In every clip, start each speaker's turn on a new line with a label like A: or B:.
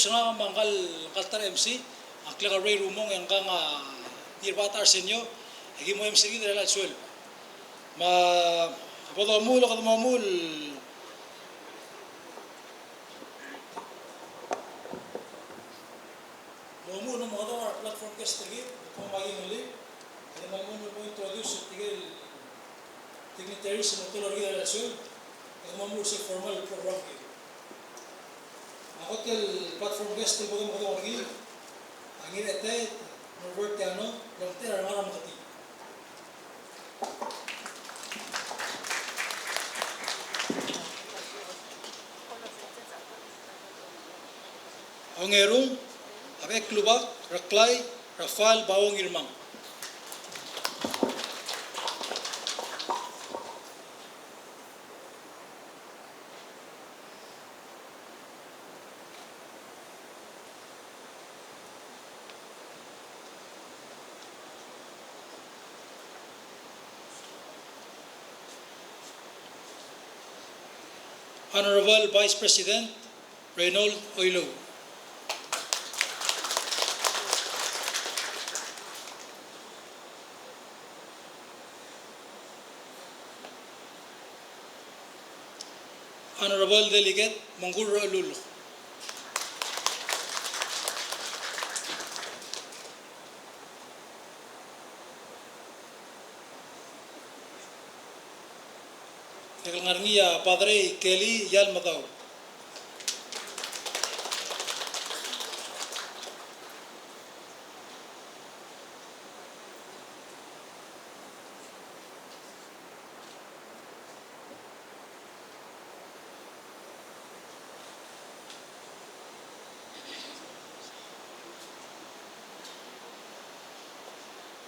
A: nga mangkal kaltar MC, ang klika Ray Rumong yang kang nirbatar senyo, higi mo MC gid rela suel. Ma podomul kadmamul Momu no mga platform guest lagi, kung maging uli, kaya mamun mo introduce tigil dignitaries ng tulad ng relasyon, kaya mamun sa formal program kayo. Ako tel platform guest tel bago mga lagi, ang inete, Norbert Tiano, lang tira nga makati. Ang erong avec Lubak, Raklay, Rafal, Bawang Irmang. Honorable Vice President Reynold Oilo. Honorable Delegate Manggur Alul. Ngarngiya Padre Kelly Yal Mataw.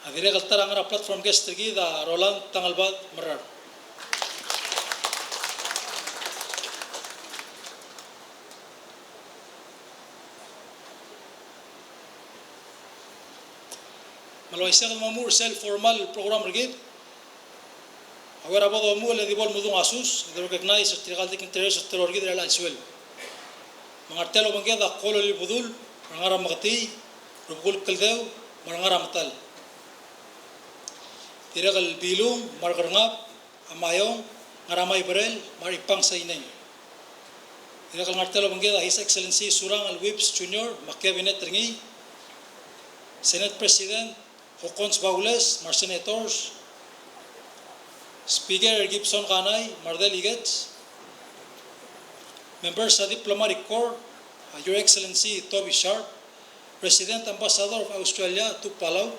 A: Adire kaltara ngara platform guest lagi da Roland Tangalbat Marar. Malaysia mamur self formal program lagi. Awara bodo mu le dibol mudung asus, they recognize the interest of terror gid ala iswel. Mangartelo bangeda kolo li budul, ngara magati, rubul keldeu, ngara matal. Tiragal bilung, margarngap, amayong, ngaramay barel, maripang sa inay. Tiragal ngartelo bangeda His Excellency Surang Al-Whips Jr., Makiabinet Ringi, Senate President Hokons Baules, Mar Senators, Speaker Gibson Kanay, Mardel Igets, members of Diplomatic Corps, Your Excellency Toby Sharp, President Ambassador of Australia to Palau,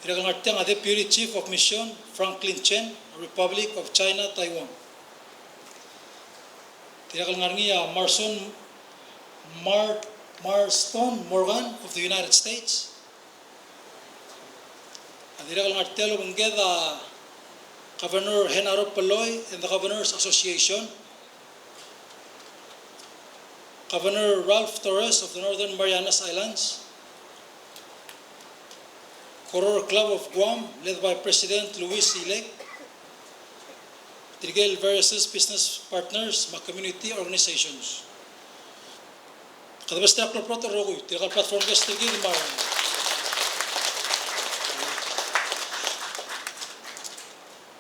A: Tiragangartiang Deputy Chief of Mission Franklin Chen, Republic of China, Taiwan. Tiragangarngia Marston Morgan of the United States. Tiragal ngartelo bangeda Governor Henaro Paloy and the Governors Association, Governor Ralph Torres of the Northern Marianas Islands, Koror Club of Guam, led by President Luis Ilek, Tirigel various business partners, mga community organizations. Kadabas tira proto rogoy, tiragal platform guest tigil mar.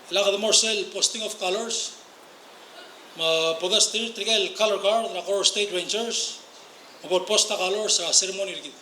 A: Laga the morsel posting of colors, podas tirigel color guard, the Koror State Rangers, about posta colors sa ceremony ligid.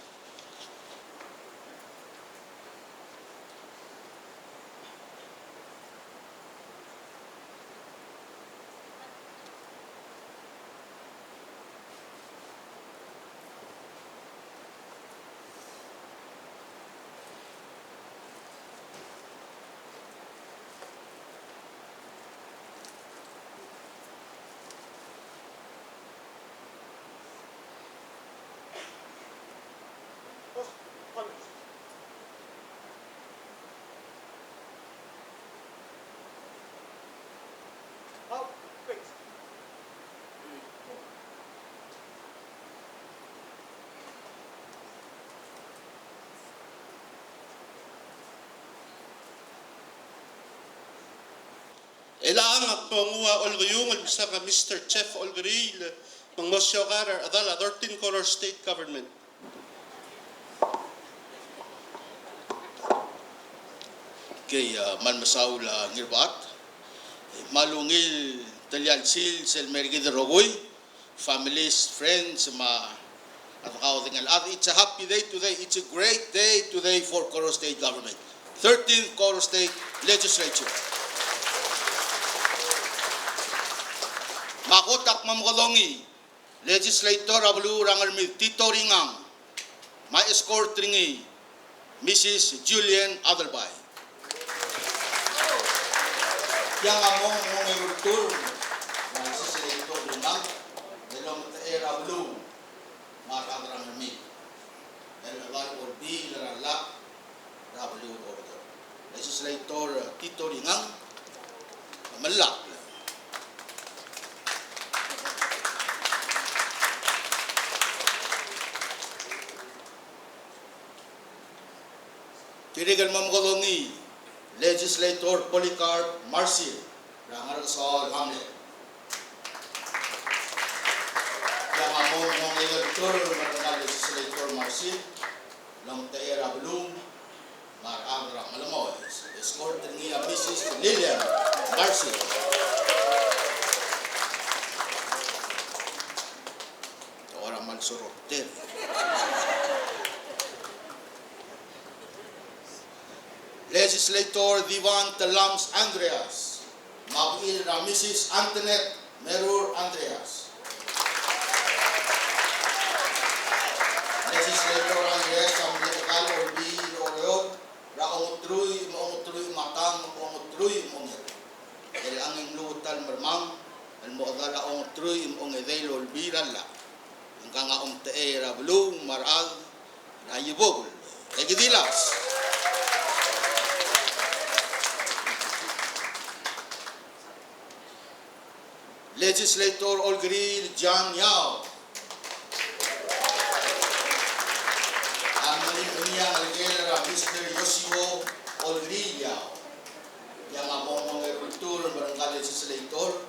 B: Ilaang at pangua olgayong al bisa ka Mr. Chef Olgril Mangmosyokar adala 13th Koror state government. Kay man masaw la ngirbat malungil talyan sil sel mergi de rogoy families friends ma atakaw tingal at it's a happy day today, it's a great day today for Koror state government, 13th Koror state legislature. Makotak mamkolongi legislator ablu rangal mi Tito Ringang ma escort ringi Mrs. Julian Adelbay. Yang among ngurtur na legislator Ringang dalam era ablu ma rangal mi el awal orbi larala ablu order legislator Tito Ringang malak. Tirigal mamkolongi legislator Polycarp Marcia rangal sol hamlet. Yang among ngurtur rangal legislator Marcia lam taera belum marang ram malamoy escort ni Mrs. Lilian Marcia. Orang malsoroter. Legislator Divan Talams Andreas, Mabil Mrs. Antoinette Merur Andreas. Legislator Andreas Samlikal Orbi Oreo, Raongutruy Matang, Raongutruy Mongir. El angin lutal mermang, el mo'dala ongutruy Mongedel Orbi Ralla. Ang kanga Teera Blue, Marag, Nayibogul. Egidilas. Legislator Olgril John Yao. Ang manipuniang algera Mr. Yosio Olgril Yao. Yang among mga kultur barangay legislator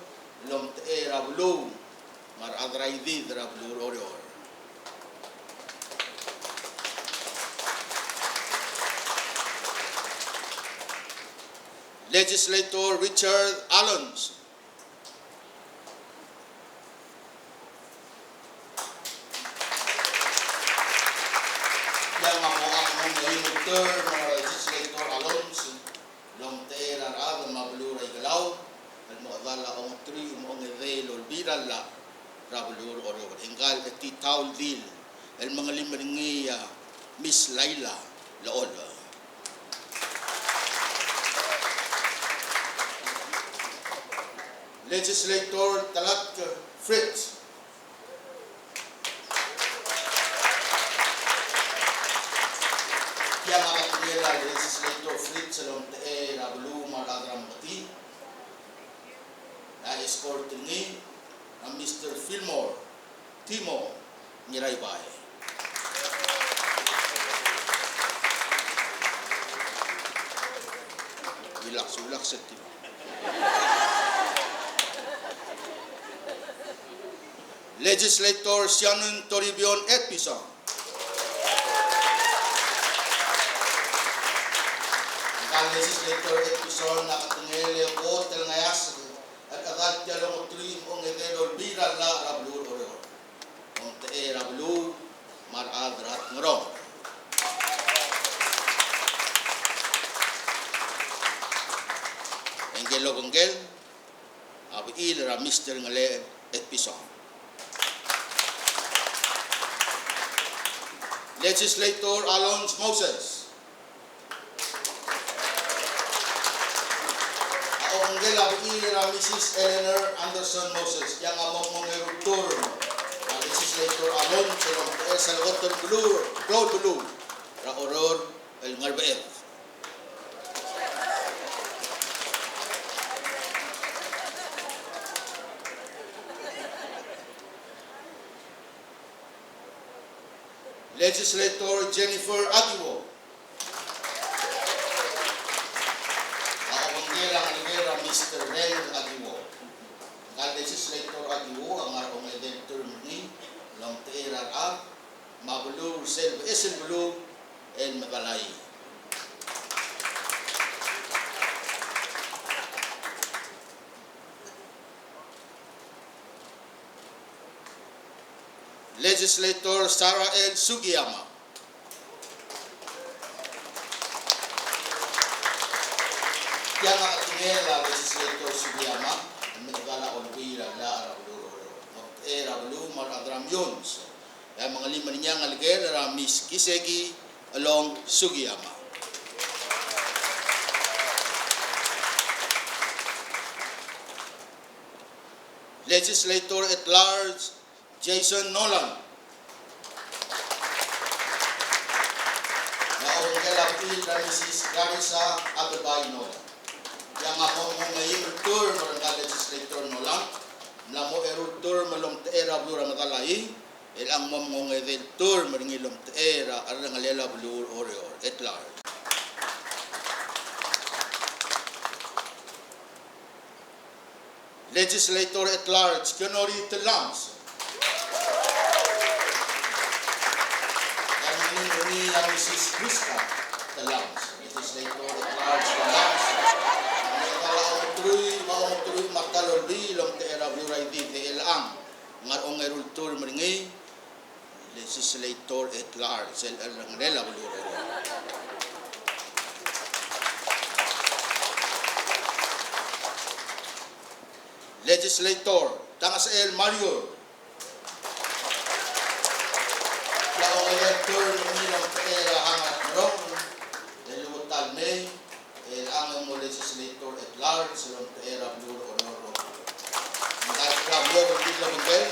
B: lom era blue mar adraidi dra blue oror. Legislator Richard Allons. Legislator Alonso long teera rada mablura igalaw al mo'dala ong tri mong evel olbira la rablur oro enggal eti taul dil el mga limringiya Miss Laila Laol. Legislator Talat Fritz. Yang akan menjadi legislator Fritz selom era belum maladram mati. Na escort ini na Mr. Fillmore Timo Niraybay. Bilak sa Timo. Legislator Shannon Toribion Etpison. Legislator Epison na katungele ko tel ngayas at agad jalong utri ong edel bira la rablu oro ong te rablu mar adrat ngro engelo gongel abi il ra Mr. ngale Epison. Legislator Alonso Moses. Gela ira Mrs. Eleanor Anderson Moses yang among mongurtur legislator Alonso sa Salvatore Claude Blue ra oror el ngarbaet. Legislator Jennifer Aguiwo. Mr. Ren Aguiwo. Legislator Aguiwo ang arong edel term lom teera a mabulur sel esel bulu el magalay. Legislator Sarah L. Sugiyama. Yang atingela Legislator Sugiyama, nagala olbira la era bulu maradram yons. Yang mga lima niya ng alger Miss Kisegi along Sugiyama. Legislator at large Jason Nolan. Naong kalapil na Mrs. Clarissa Ababay Nolan. Yang ako mong ngayon tour ng Legislator Nolan. Namo tour malom teera blura matalay. Ilang mong ngayon tour maringilom teera arang alela blur or at large. Legislator at large Kenori Telams. Ini Mrs. Krista Talungab, Legislator at large Talungab. Kalau tuloy mataloli long teera buray di teelang ngarong erultur meringi Legislator at large sel ang rela buluro. Legislator Tangas El Mario. Lao elector ng pera hangat rong delutal may ang mo legislator at large sa pera blue or dahil problem din lang din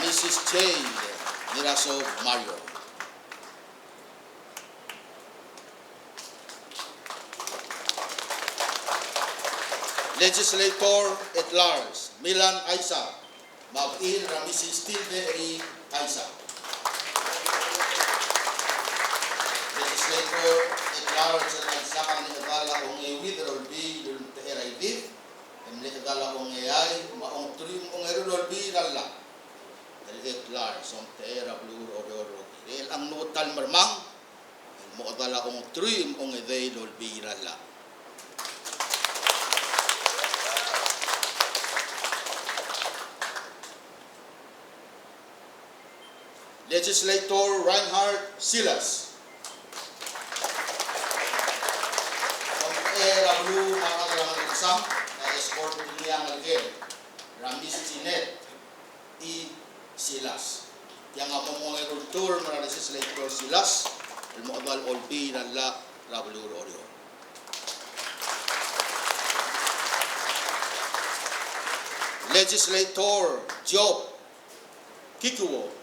B: Mrs. J. Miraso Mario. Legislator at large Milan Aisa Mabir Mrs. Tilde Aisa. Legislator at large at nagsakan ni Nagala kung i-withdrawal B dun teera i-div ni Nagala kung i-ay maong tuloy mong i-withdrawal B lala at large ang teera blue o doro dahil ang nutal marmang mo Nagala kung tuloy mong i-withdrawal B lala. Legislator Reinhard Silas. Era blue makakalang exam na escort niya ng again. Ramis Chinet I Silas. Yang ako mga kultur na Legislator Silas. Al-Muqadal Olbi na la Rabulur Oreo. Legislator Job Kikuo.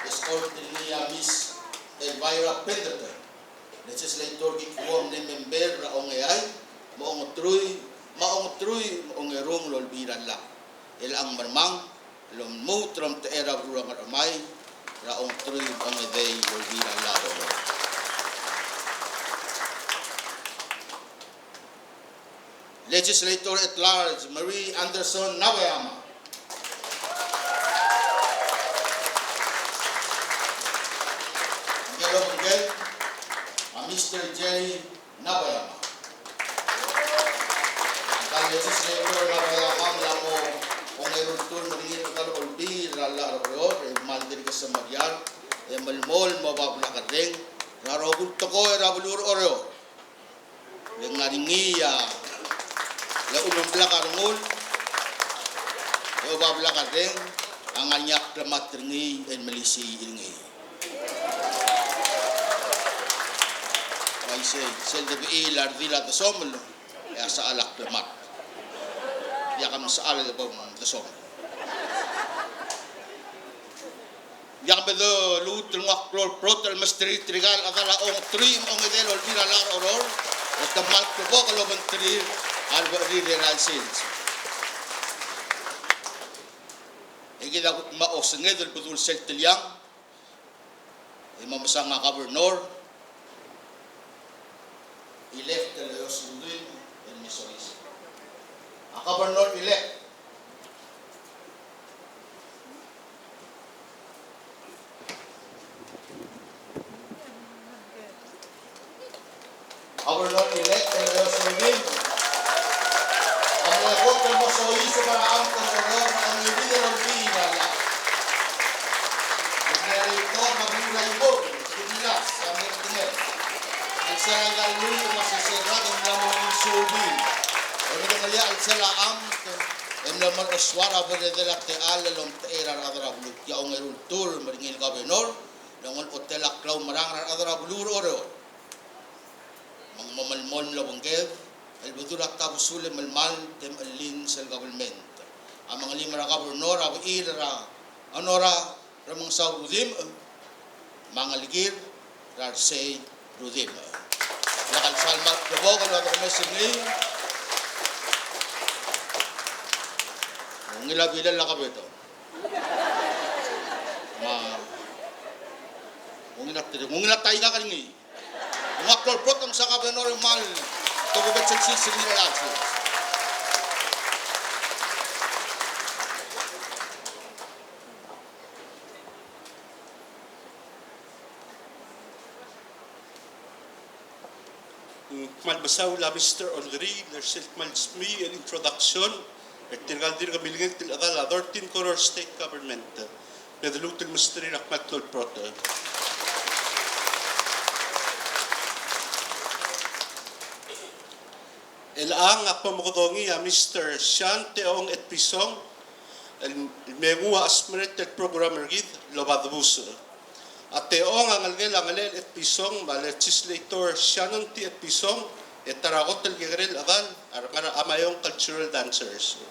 B: Escort niya Miss Elvira Penderton. Legislator gikuwam ni member na ongayay maong truy maong erong lolbiran la. Ilang marmang lommo trom te era burang ramay raong truy ongay lolbiran la do. Legislator at large Marie Anderson Nawayama. Mr. Jerry Nabayama. Ang legislator Nabayama lamo kung mayroon tour maringin ka olbi rala ro mandir ka sa Marian malmol mababla ka ding rarogul to ko rabulur oro yung ngaringiya la unumbla ka rungul yo babla ka ding ang anyak klamat ringi en malisi ringi. Sel de ilar dila de somel ya sa alak lemat ya kam sa alak de somel ya be de lut ngak klor protel mestri trigal agala ong trim ong edel olvira la oror o tamal ko bo kalo bentri alba rideral sils igida maos ngedel budul sel tilyang imamasang nga governor. He left the Leos Lundin in Missouri. Naman oswara beredela te ala lom te era adra bulu ya ongerul tur meringil gobernador nongol hotel aklau marang adra bulu oro mang mamalmon la bangkev el betul akta busule malmal tem alin sel government amang lima ra gobernador ab ira anora ramang sa rudim mangaligir rar say rudim lakal salmat bobogan wa komesini ngila bilal la kabeto ngila taiga karingi ngaklol protong sa kabenor mal to go bet sexy sini la
C: malbasaw la Mr. Olgri nersil malsmi el introduction الترغال دير قبلين الأذى 13th Koror state government بدلوت المستري رحمة البروت الآن أقوم بقضوني يا مستر شان تيون اتبسون المجموعة أسمرت البرنامج رجيد لبادبوس أتيون عن الجيل اتبسون مع legislator شانون تي اتبسون التراغوت الجيل الأذى أرجع أمايون cultural dancers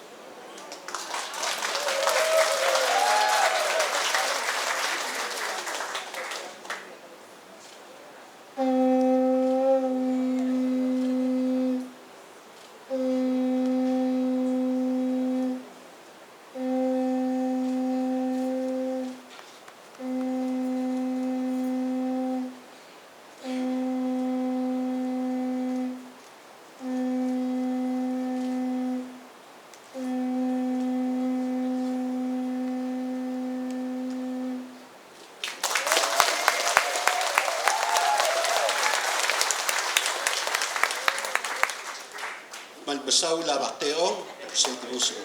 C: malbasaw la bateong sa ibuso.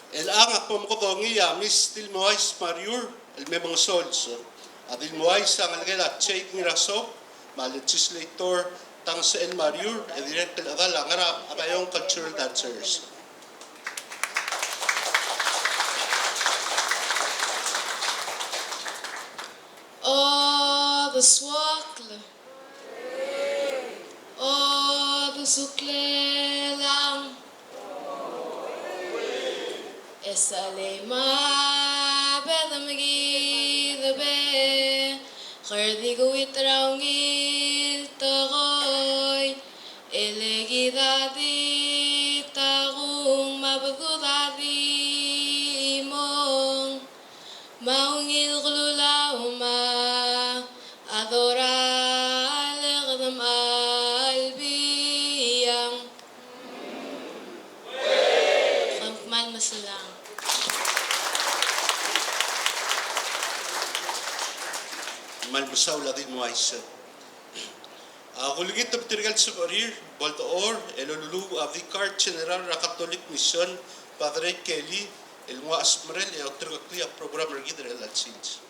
C: El-ang akong kodongi ya mis tilmoais mariur el memang sols. Adil moais ang algela cheik miraso ma legislator tang sa el mariur e direct el adal angara abayong cultural dancers.
D: The swakle, the sukle lang, esalema bedamgi the be, khardigo itraungil tagoy, elegi dadi tagung mabdudadi imong, maungil glulauma. Adorar legdam albiyang Kampmal masalang
C: malbasaw la din moais. Kuligit ang tirgal sa karir, Baltaor, elolulu a Vicar General ra Catholic Mission, Padre Kelly, el mga asmarel e autorgakli a program regidre el atsins.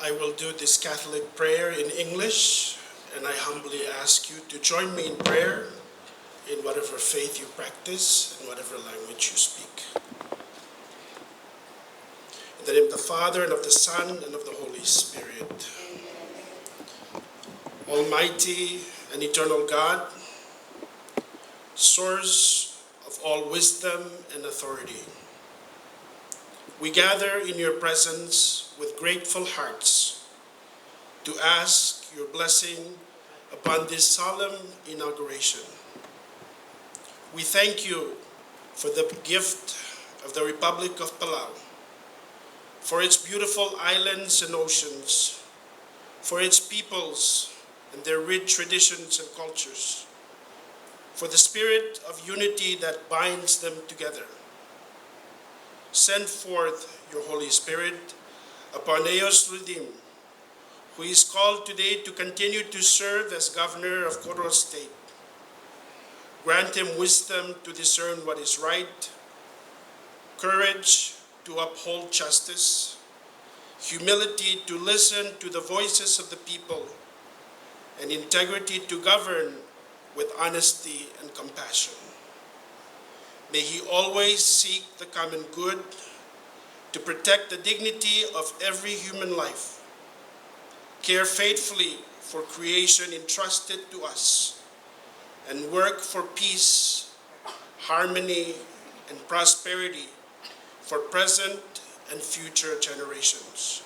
E: I will do this Catholic prayer in English, and I humbly ask you to join me in prayer in whatever faith you practice and whatever language you speak. In the name of the Father, and of the Son, and of the Holy Spirit. Almighty and eternal God, source of all wisdom and authority, we gather in your presence with grateful hearts to ask your blessing upon this solemn inauguration. We thank you for the gift of the Republic of Palau, for its beautiful islands and oceans, for its peoples and their rich traditions and cultures, for the spirit of unity that binds them together. Send forth your Holy Spirit upon Eos Rudim, who is called today to continue to serve as governor of Koror State. Grant him wisdom to discern what is right, courage to uphold justice, humility to listen to the voices of the people, and integrity to govern with honesty and compassion. May he always seek the common good, to protect the dignity of every human life, care faithfully for creation entrusted to us, and work for peace, harmony, and prosperity for present and future generations.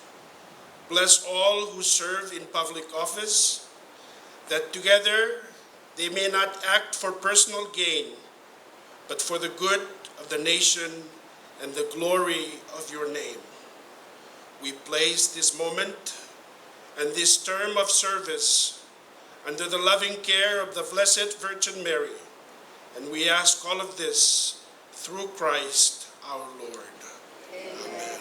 E: Bless all who serve in public office, that together they may not act for personal gain, but for the good of the nation and the glory of your name. We place this moment and this term of service under the loving care of the Blessed Virgin Mary, and we ask all of this through Christ our Lord. Amen.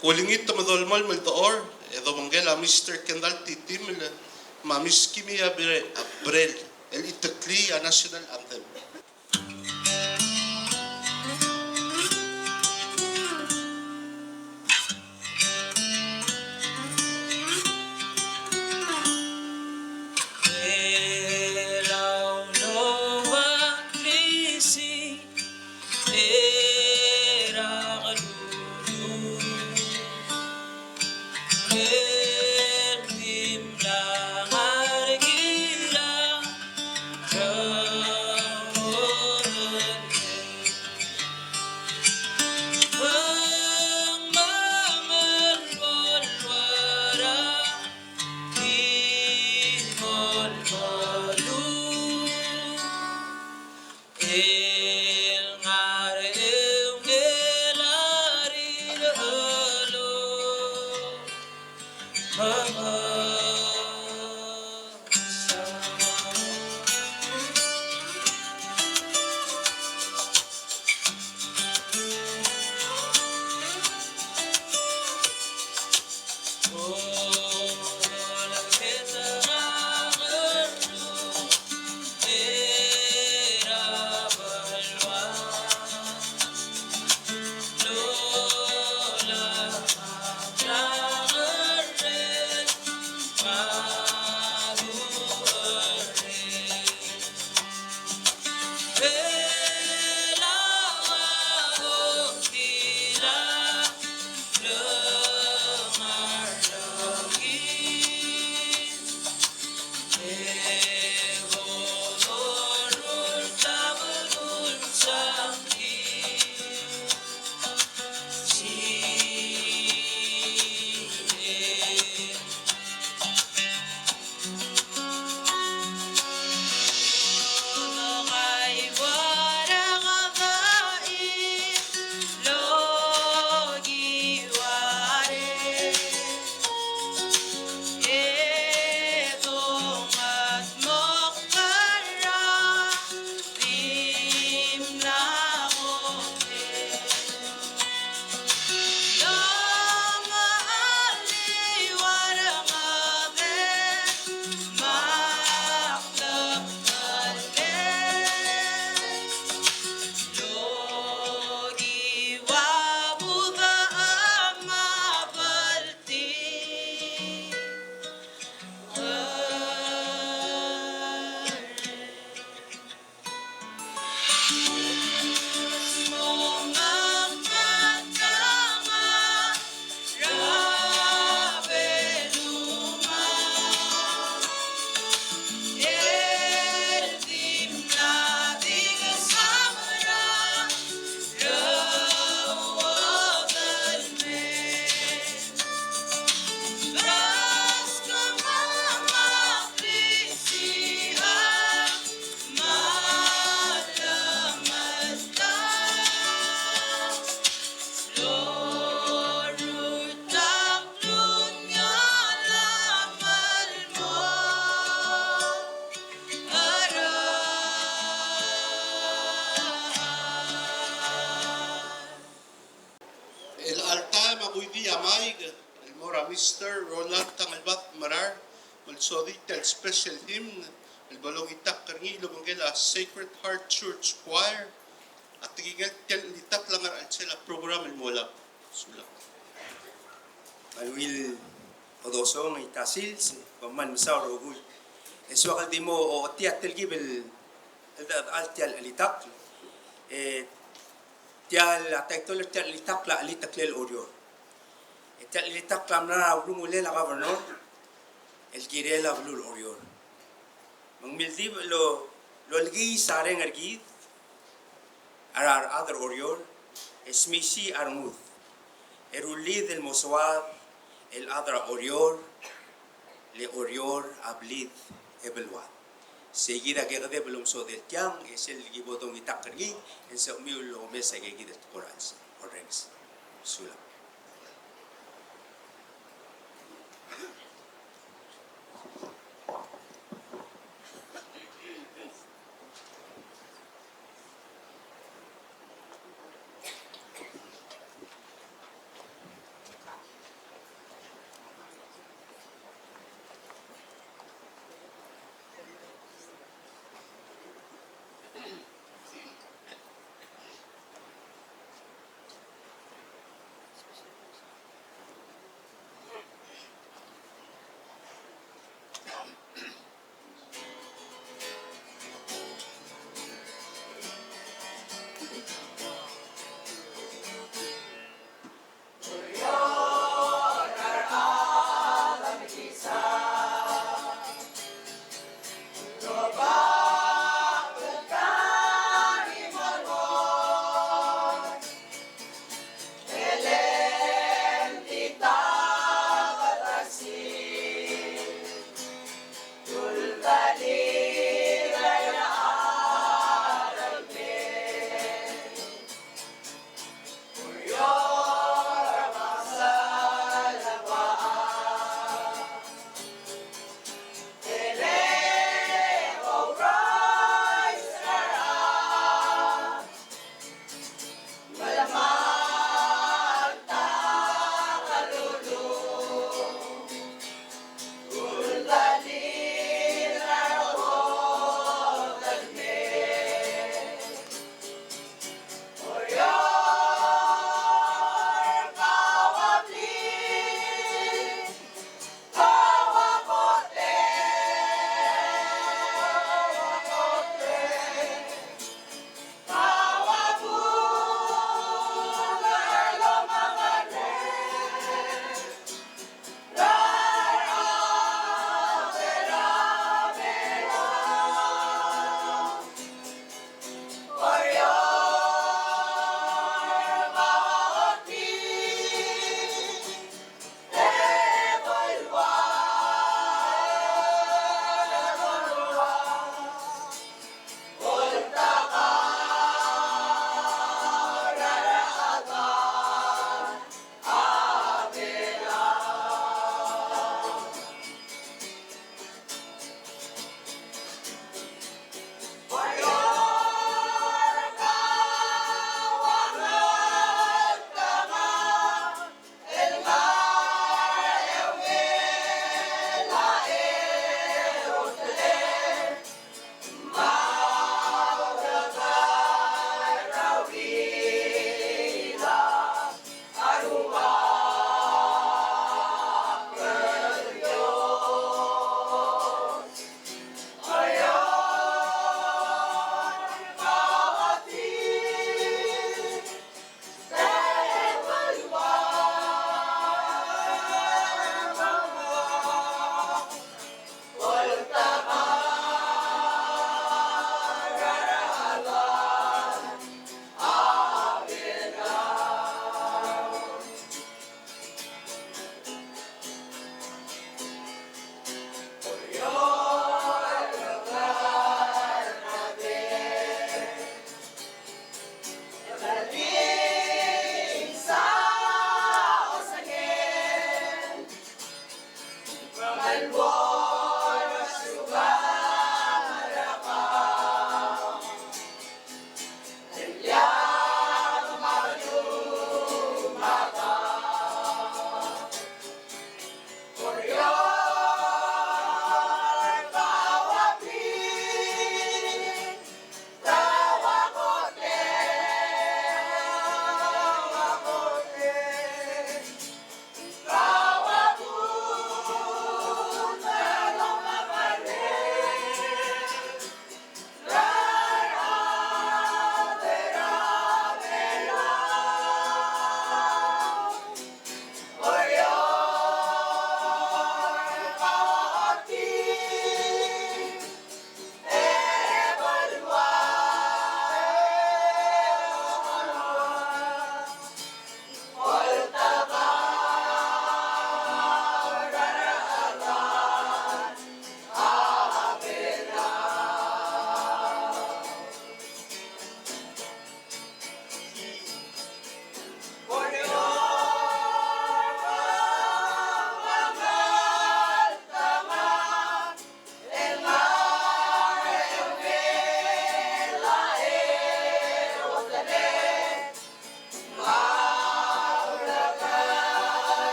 C: Kulingit tamadolmal maltaor, edo mangela Mr. Kendall titimil, mamiskimi abrel, el itakli a national anthem. Mr. Roland Tangalbat Marar, Malsodita el special hymn, el balong itak karngi lumangela Sacred Heart Church Choir, At tigigil litak lang ang sila program mula sulak.
F: Manuil odosong itasil paman sa rogul. Eso akal dimo o tiatel gibel altial alitak. Tial ataktol tial alitak la alitak lel orio. Tial alitak lam na ulungule la governor. El girela ulul orio. Mangmildi lo lgi sareng argid. Arar other orio. Esmisi armud. Erulid el moswad el adra orior le orior ablid ebelwa seguida que de belum so del tiang es el gibotong itakrgi en se miulo mesa que gidet corals orex sula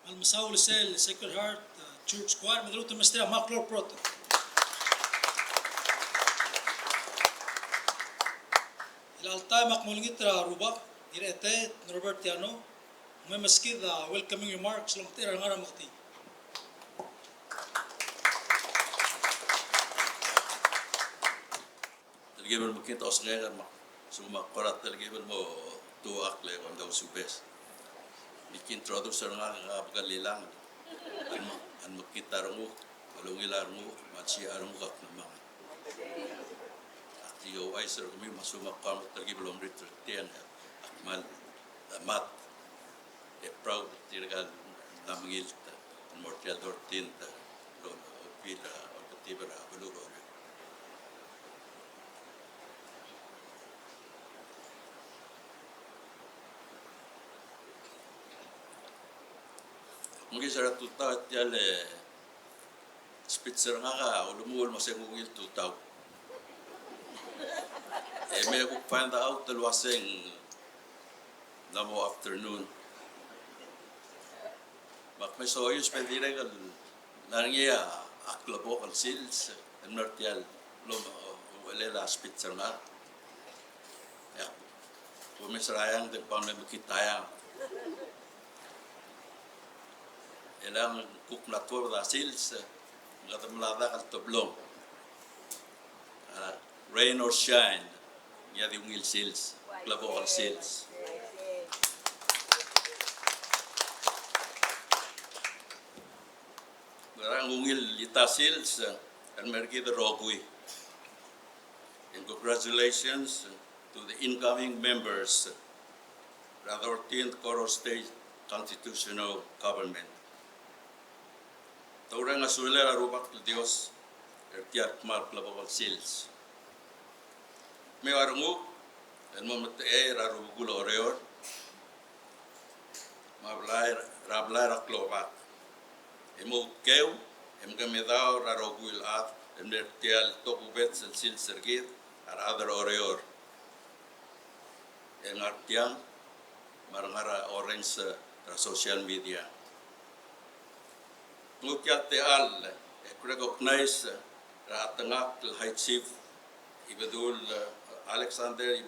A: المساول السيل Sacred Heart Church Choir مدلوت المسترى ماكلور بروتو الالتاي مقمولين ترى روبا يرأتي روبرتيانو ما مسكين welcoming remarks لما ترى نعرف مختي
G: Tergiban mo kita osngayan mo. Sumakorat tergiban mo tuak le kung daw subes. Bikin introducer nga kapagalilang. An makita rungo, malungilar mo, matsi arong kak naman. At iyo ay sir kami masumakam tergiban mo returtian akmal mat. Proud tiragal namingil mortial dortin lo pila optibra baluro. Mungkin saya tuta tiale spitzer nga ulumul masengungil tutaw. May ko find out talwaseng namo afternoon. Makmay soyos pendire kal nangiya aklabo kal sils nortial lo walela spitzer nga. Ya. Pumisrayang din pa may makitaya. Elang kuk natur da sils ngata melada kal toblong rain or shine ya di ungil sils klabo kal sils garang ungil ita sils and mergi the rogui and congratulations to the incoming members of the 13th Koror State Constitutional Government. Taurang asulera rubak til Dios ertiar kmar klabawal sils. Me warungu en momento rarubugul oreor rablair aklobak. Emo keu gamedao rarogul at en ertial tokubet sils sergit ar other oreor. En artiang marangara orange social media. Ngukyat te al recognize ratangak high chief Ibadul Alexander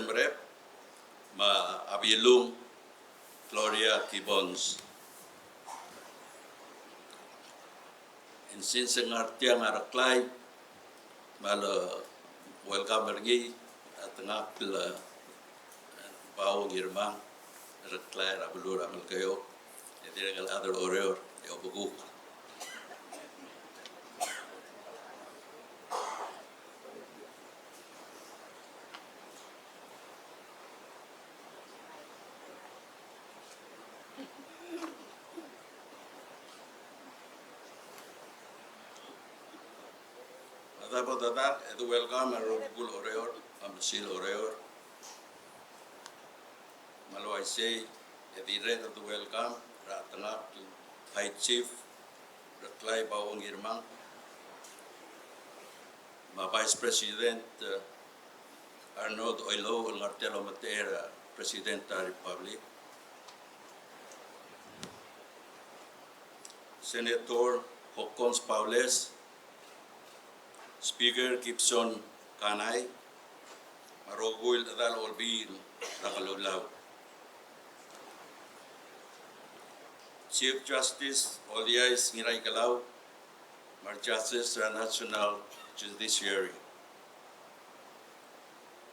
G: Mrep ma abilung Gloria Kibons. In since ngartiang araklay malo welcome ergi atangak pau girmang raklay rabulur amal kayo. Tidak ada orang yang buku. Ada pada itu welcome arubul oreor, ambil oreor. Malu I say, edire itu welcome. Ratangak High Chief Raklay Bawang Irmang, ma Vice President Arnold Oilo Martelo Matera, President of the Republic, Senator Hokons Paules, Speaker Gibson Kanay, Marogul Adal Olbil Rakalulaw. Chief Justice Oliais Ngiray Galaw, Mar Justice of the National Judiciary.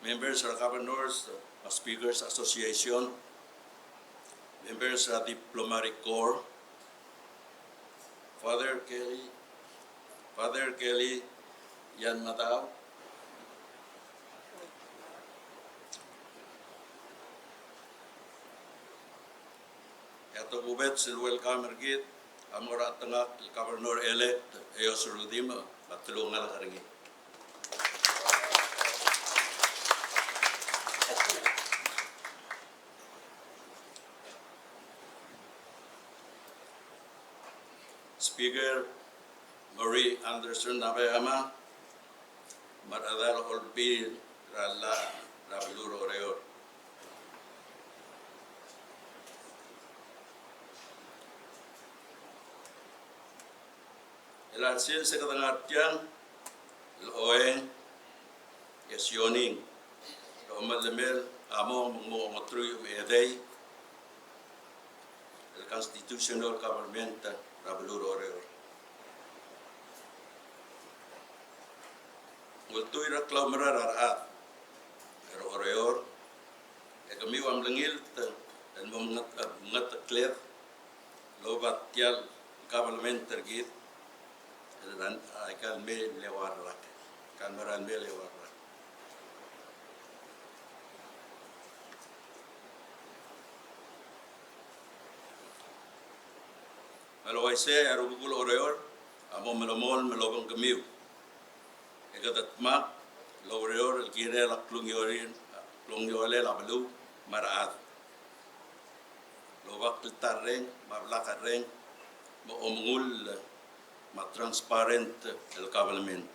G: Members of the Governors of Speakers Association, members of the Diplomatic Corps, Father Kelly Yan Mataw, Yato Bubet sil welcome ergit amora tengak Governor elect Eos Rudima matulungan karingi. Speaker Marie Anderson Nabayama Maradal Olbi Rala Rabiluro Oreor. Elansil sa katangartiyan, loeng, yasyoning, lomalamel, among mga edey, el constitutional government, Rabulur Oreo. Ngultuy raklaw marararat, pero Oreo, kami wam langil, dan mga taklir, lobat tial, government tergit, dan akan me lewarak, kan maran me lewarak. Kalau saya arubul Oreo, amo melamol melobang kamiu. Ekadat mak, Oreo kira la plungyorin, plungyole la belu maraat. Lobak tareng, mablakareng, maomngul, transparent el government.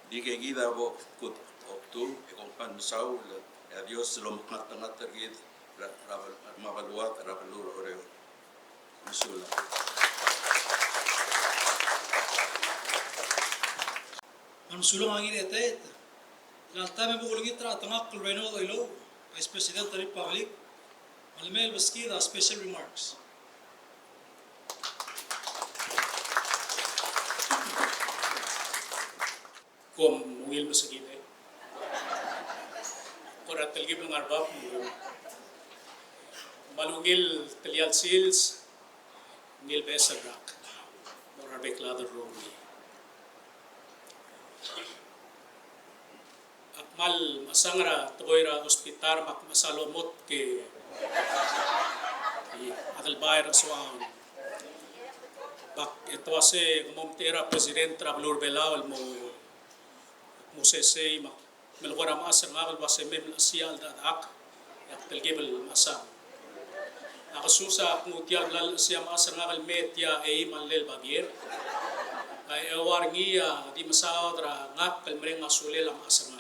G: Di kaya kita bo kut oktu, ekongpan saul, adios selom ngat tergit, mabaluat Rabulur Oreo. Misulah.
A: Man sulong angin etet. Lalta me bukul gitra tangak kulreno oilo. Vice President of the Republic. Malamel Baskida special remarks. Kom mungil masagite. Korat talgib ng arbab. Malungil talyal sils. Ngil besagrak. Morarbek ladar rogi. Akmal masangra togoira hospital mak masalomot ke adalbayar suang bak ito ase gumomtera president Rabulur Belao mo musese mak melgora masang ngal base mem sial dadak yak telgebel masang akasusa ngutial lal siam asang ngal metia e manlel bagier ay awarngi di masaudra ngak kalmreng asule lam asang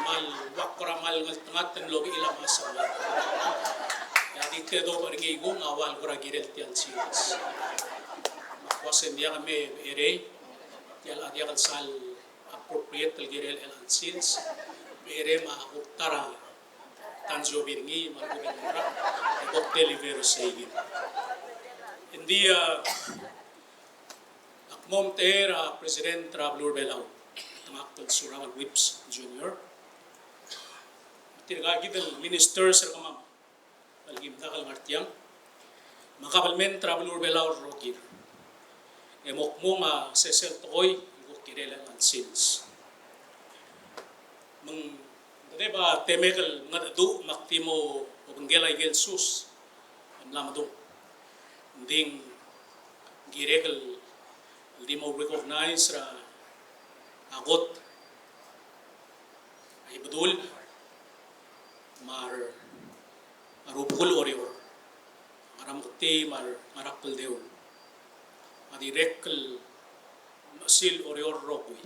A: mal wakra mal ngat logi ilam asal ya dite do barngi go awal gora girel tial silas makwasen dia me ere tial adia kal sal appropriate tel girel el sils ere ma uktara tanjo birngi mal gora bok deliver segin india akmom tera president Rabulur Belao tangakal surawan whips junior tirga gidel minister sir kamam algim dakal martiang makapalmen Rabulur Belao rogir emok mo sesel toy go kirela an sins meng deba temekal ngadadu maktimo obengela igel sus amlamado ding giregal di mo recognize ra agot ay bedul mar arupul orior maramukti mar marakul deu adirekkel masil orior rokui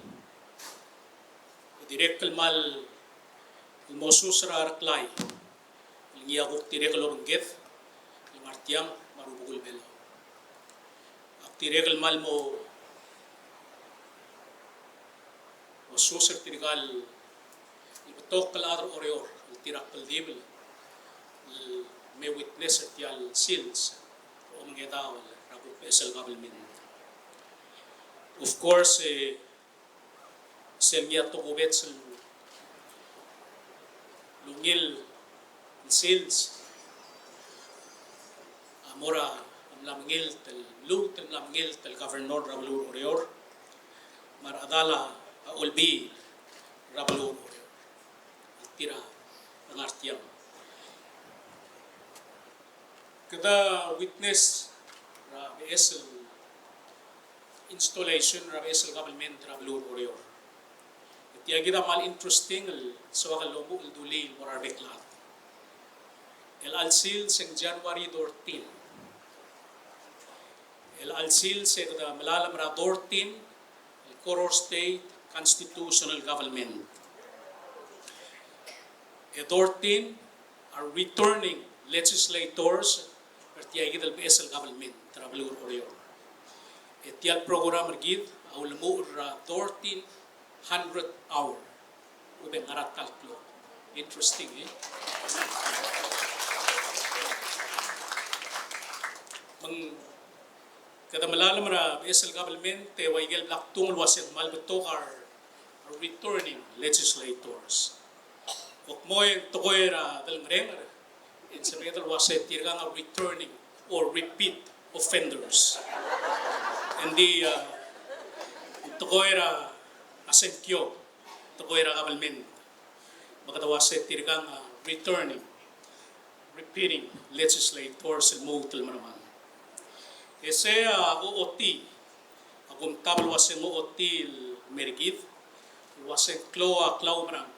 A: adirekkel mal mosus rarklay lingia guk tirekkel orget martiang marupul bel aktirekkel mal mo mosus tirgal ibetok kal orior tirak peldibel may witness at yal sils o mga tao ragu pesel government of course sel niya to kubet sel lungil sils amora amlamngil tel lu tel lamngil tel governor Rabulur Oreo maradala ulbi Rabulur Oreo tira pengertian. Kada witness BSL installation BSL government Rabulur Oreo. Itiya kita mal interesting so akalobo duli morarbek lat. El alsil seng January 14. El alsil se kada malalam ra 14 el Koror State Constitutional Government. The 13 are returning legislators
H: pertiagid al BSL government trabalur orior. Etial program ergid au lemur 1300 hour. Ube ngarat kalklo. Interesting, eh? Kada malalam ra BSL government te waigel blaktung wasen malbetok are returning legislators. Kokmoy tokoy ra dalngreng in sa medal waset tirgang returning or repeat offenders. And the tokoy ra asenkyo tokoy ra government magatawaset tirgang returning repeating legislators and mutal manaman. Ese OOT, agum tabal wasen OOT mergid, wasen kloa klau marang,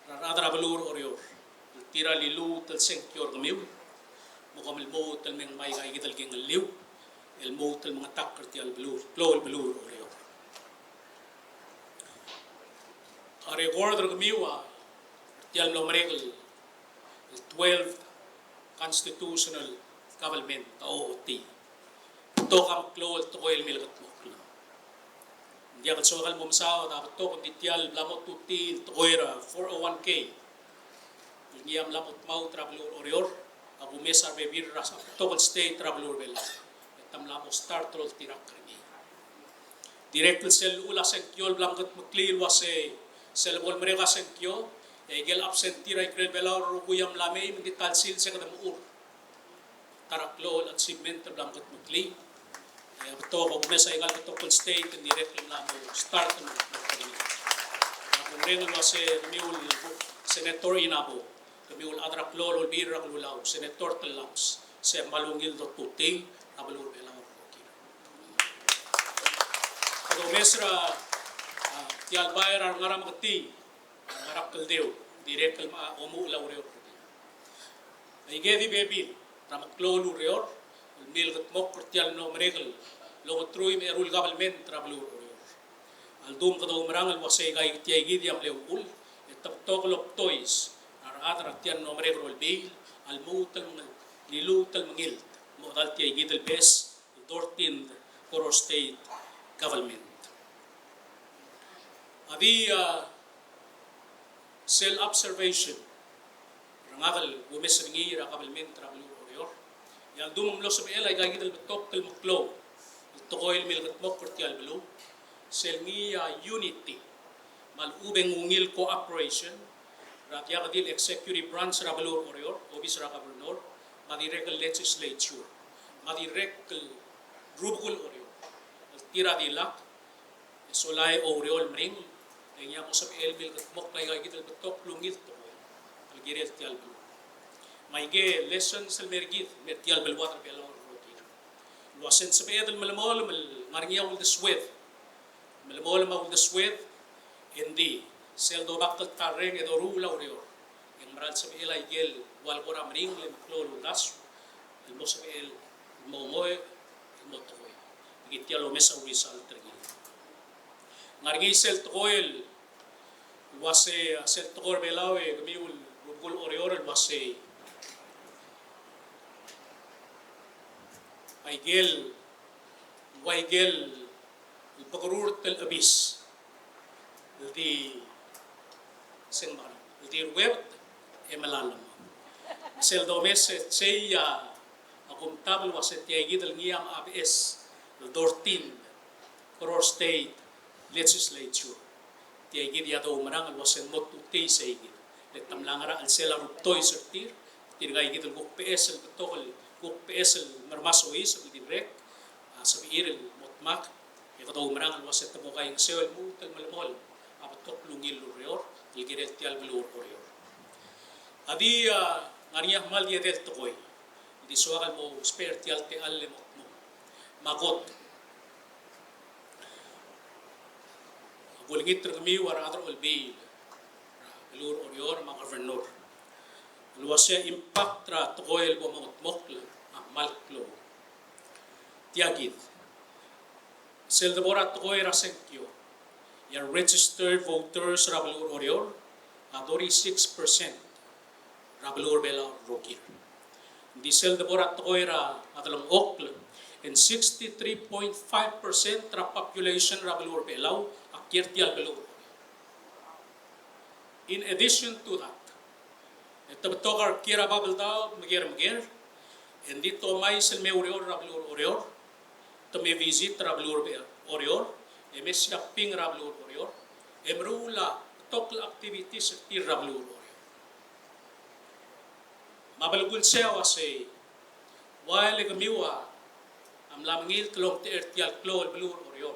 H: radra balur orior, tira lilu tel sengkior gamiu, mukamil mo tel meng may kay gital king liu, el mo tel mga takker ti al balur, klo al balur orior. Are order gamiu ti al lomregel, el 12th constitutional government OOT. To kam klol to koel milgat mo. Dia kat sokal mo masaw dapat to kun ditial lamot tutil to koera 401k. Ngiam lamot mau travelur orior abu mesar be bir ras to kol state travelur bel. Tam lamot start rol tirak kani. Direct sel ula sen kyol blanket muklil wase sel bol mereka sen kyo egel absent tira ikrel belaur ruguyam lamay mendital sil se kadam ur. Taraklol at segment blanket mukli. Beto ko kumesa ingal beto kol state and direct lang start ng pagkakinig. Kung rin was miul senator inabo, miul atraklol ol birra klulaw, senator talaus, se malungil do tuting abalur belaw ko. Kung mesra tial bayar ang ngaram kati, ngarap kaldew, direct lang umu law reo. Ay gedi bebil ramaklolu reor mil gatmok kortial no meregal lo trui me rul government travelur reor al dum kado marang al wasay gay tiay yam leul etap toklop toys ar adra tian no meregal bil al mutal lilutal mangil mo dal tiay gid al bes 13th Koror state government adi self observation rangal gumes ngi ra government travelur yang dumum lo sa belay gagid al betok tel muklo to koil milgat mok kortial belu selmia unity mal ubeng ungil cooperation ratya kadil executive branch rabalur orior obis ra governor madirek legislature madirek rubul orior tira dilak solay oriol mring ngya mo sa el milgat mok lay gagid al betok lungit to al girel tial belu maige lesson sel mergid mertial bel water belo rotina wasen sabed al malamol mal marngia ul the sweat malamol ma ul the sweat indi sel do bakal tareng edo rula orior yang maral sabel ay gel wal gora mring le klol das el mo sabel mo moy mo toy gitial o mesa wisal tergi ngargi sel toil wase sel tokor belawe gamiul rubul orior wase waigel pagurur tel abis di senman di web malalam sel domes seya akum tabel waset yagid al ngiyam abs 13th Koror state legislature yagid yato manang al wasen mot tutay sa igid letam langara al sela ruptoy sertir tirgay gid al PS al betokol PS marmasois al direct sa biiril motmak ikaw marang al waset mo kay sewel mo tel malmol abatok lungil lurior ilgirel tial belur orior adi ngariya mal dia del tokoy di suakal mo spare tial te alle mo magot agulingit termi war adro ulbi belur orior ma governor luasya impact tra tokoy bo motmok malklo tiagid sel de borat tokoy rasenkyo your registered voters rabalur orior 36% rabalur bela rokir Di sel de borat tokoy ra atalong okl. And 63.5% tra population ra Balur Palau akirtial Balur. In addition to that, ito betokar kira babel tao magir, and dito may sel me urior ra Balur urior, to me visit ra Balur urior, e me shopping ra Balur urior, e merula tokl activities ti ra Balur urior. Mabalugul siya wasi, while gamiwa am lamangil tulong ti ertial klol Balur urior.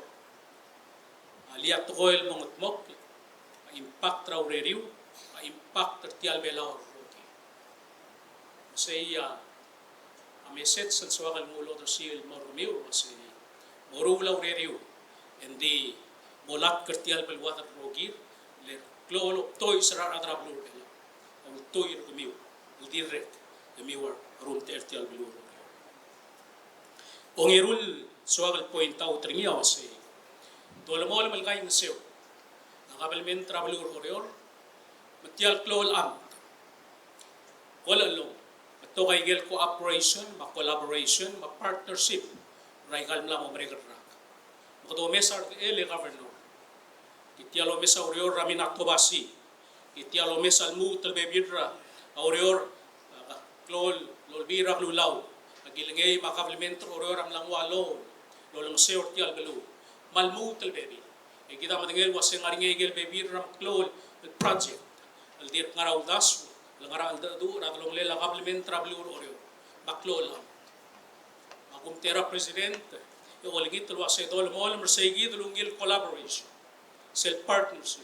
H: Liat tokoy mongot mok, impact raw review, impact tertial belaw roki. Saya a message sa suwakal mulo to sil morumiu kasi morulaw review hindi molat tertial belwater roki le klolo toy sara adra blur bela. Ang toy rumiu, direct gamiwar room tertial belur. Ongirul suwakal point out ringiya kasi tolomol malkay ng sew. Nakabalmen travelur orior, matial klol am. Wala long. Ito kay gel cooperation, ma-collaboration, ma-partnership. Raikal mla mo breaker rak. Makadome sa ele governor. Itialo mesa orior ramin aktobasi. Itialo mesa almu talbebidra orior klol lolbira lulaw. Agilingay makabalmen orior am lang walo. Lolang seor tial belu. Malmu talbebi. Kita matingel waseng aringegel baby ram klol project. Al dir ngaraw das, ngaraw du ratulong lela complement travel oryo. Baklol. Akum tera president, e oligit wase dol mol mersegi dulungil collaboration. Self partnership.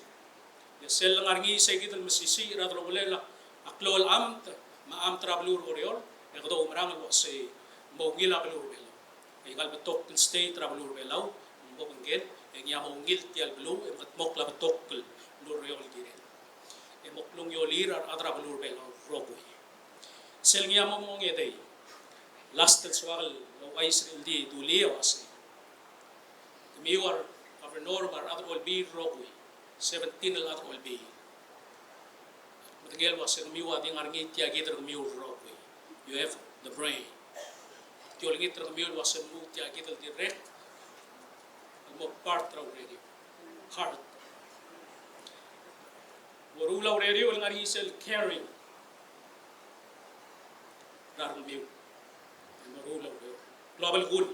H: Ya sel ngaringi segi dul mesisi ratulong lela aklol amt ma am travel oryo. E kado umrang wase mogil travel oryo. E gal betok state travel oryo. Mbokengel yang yamo ngil tial belu emat mok la betok lur yol giren e mok lung yolir adra belur bel rogo sel ngiyamo mong edey last swal no Israel di dulia wasi miwar governor mar adra will be rogo 17 al adra will be matgel wasi miwa di ngarngi tia gidr miur rogo you have the brain tiol gidr miur wasi mu tia gidr direct mo part already heart warula already wal ngari sel caring darul biu warula global goal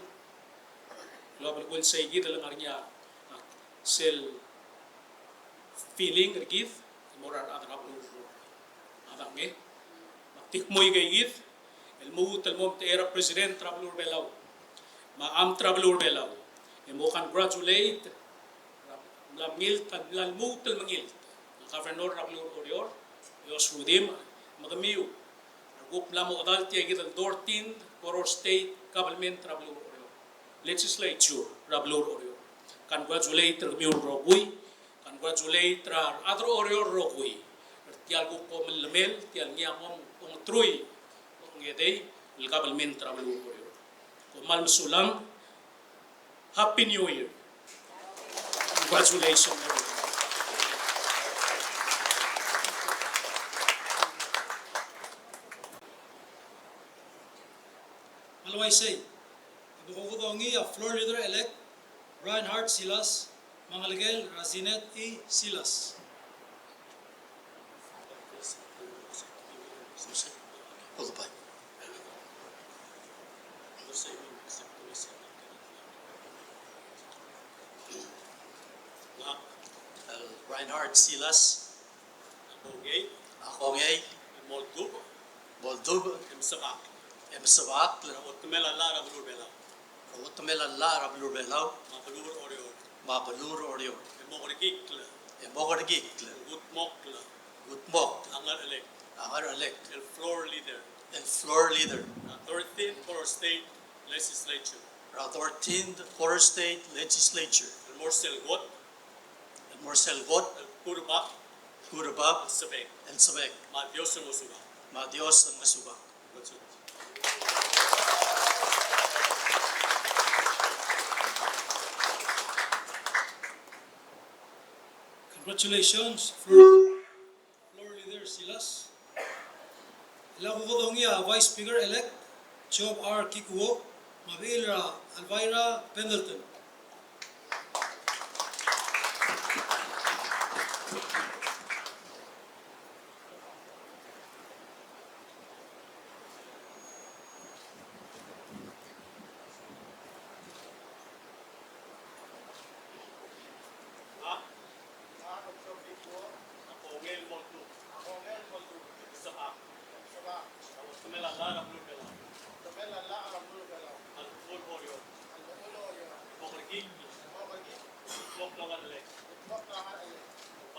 H: say gid lang arnya sel feeling gid moral adra blue adange tikmoy gay gid el mu tel mom te era president travelur belaw ma am travelur belaw mo congratulate lamil lalmutel mangil governor Rablur Orior yos rudim magamiu gup lamo adal tiya gital 13th Koror state government Rablur Orior legislature Rablur Orior congratulate Rablur Rogui congratulate other Orior Rogui tial gup ko melemel tial ngiyamom ong trui ong edey il government Rablur Orior ko mal masulang Happy New Year. Congratulations, everyone.
A: Malaway say, ibukukutongi a floor leader-elect Reinhard Silas, Mangalagel Razinet E. Silas.
I: Reinhard Silas, ako ngay, Moldub, Emsabak, Utumela La Rablur Belaw, Mabalur Orior, Emogorgik, Gutmok, Angar Alek,
H: El floor leader,
I: and floor leader,
H: 13th Koror state legislature,
I: 13th Koror State Legislature,
H: El Morsel Got,
I: Marcel God,
H: El Kurba,
I: Kurabab,
H: Sabek,
I: and Sabek,
H: Madios Musuba.
I: Madios ang Masuba.
H: That's it.
A: Congratulations, floor leader Silas. Lakukodongia Vice Speaker-elect Job R. Kikuo, Mabilra Alvira Pendleton.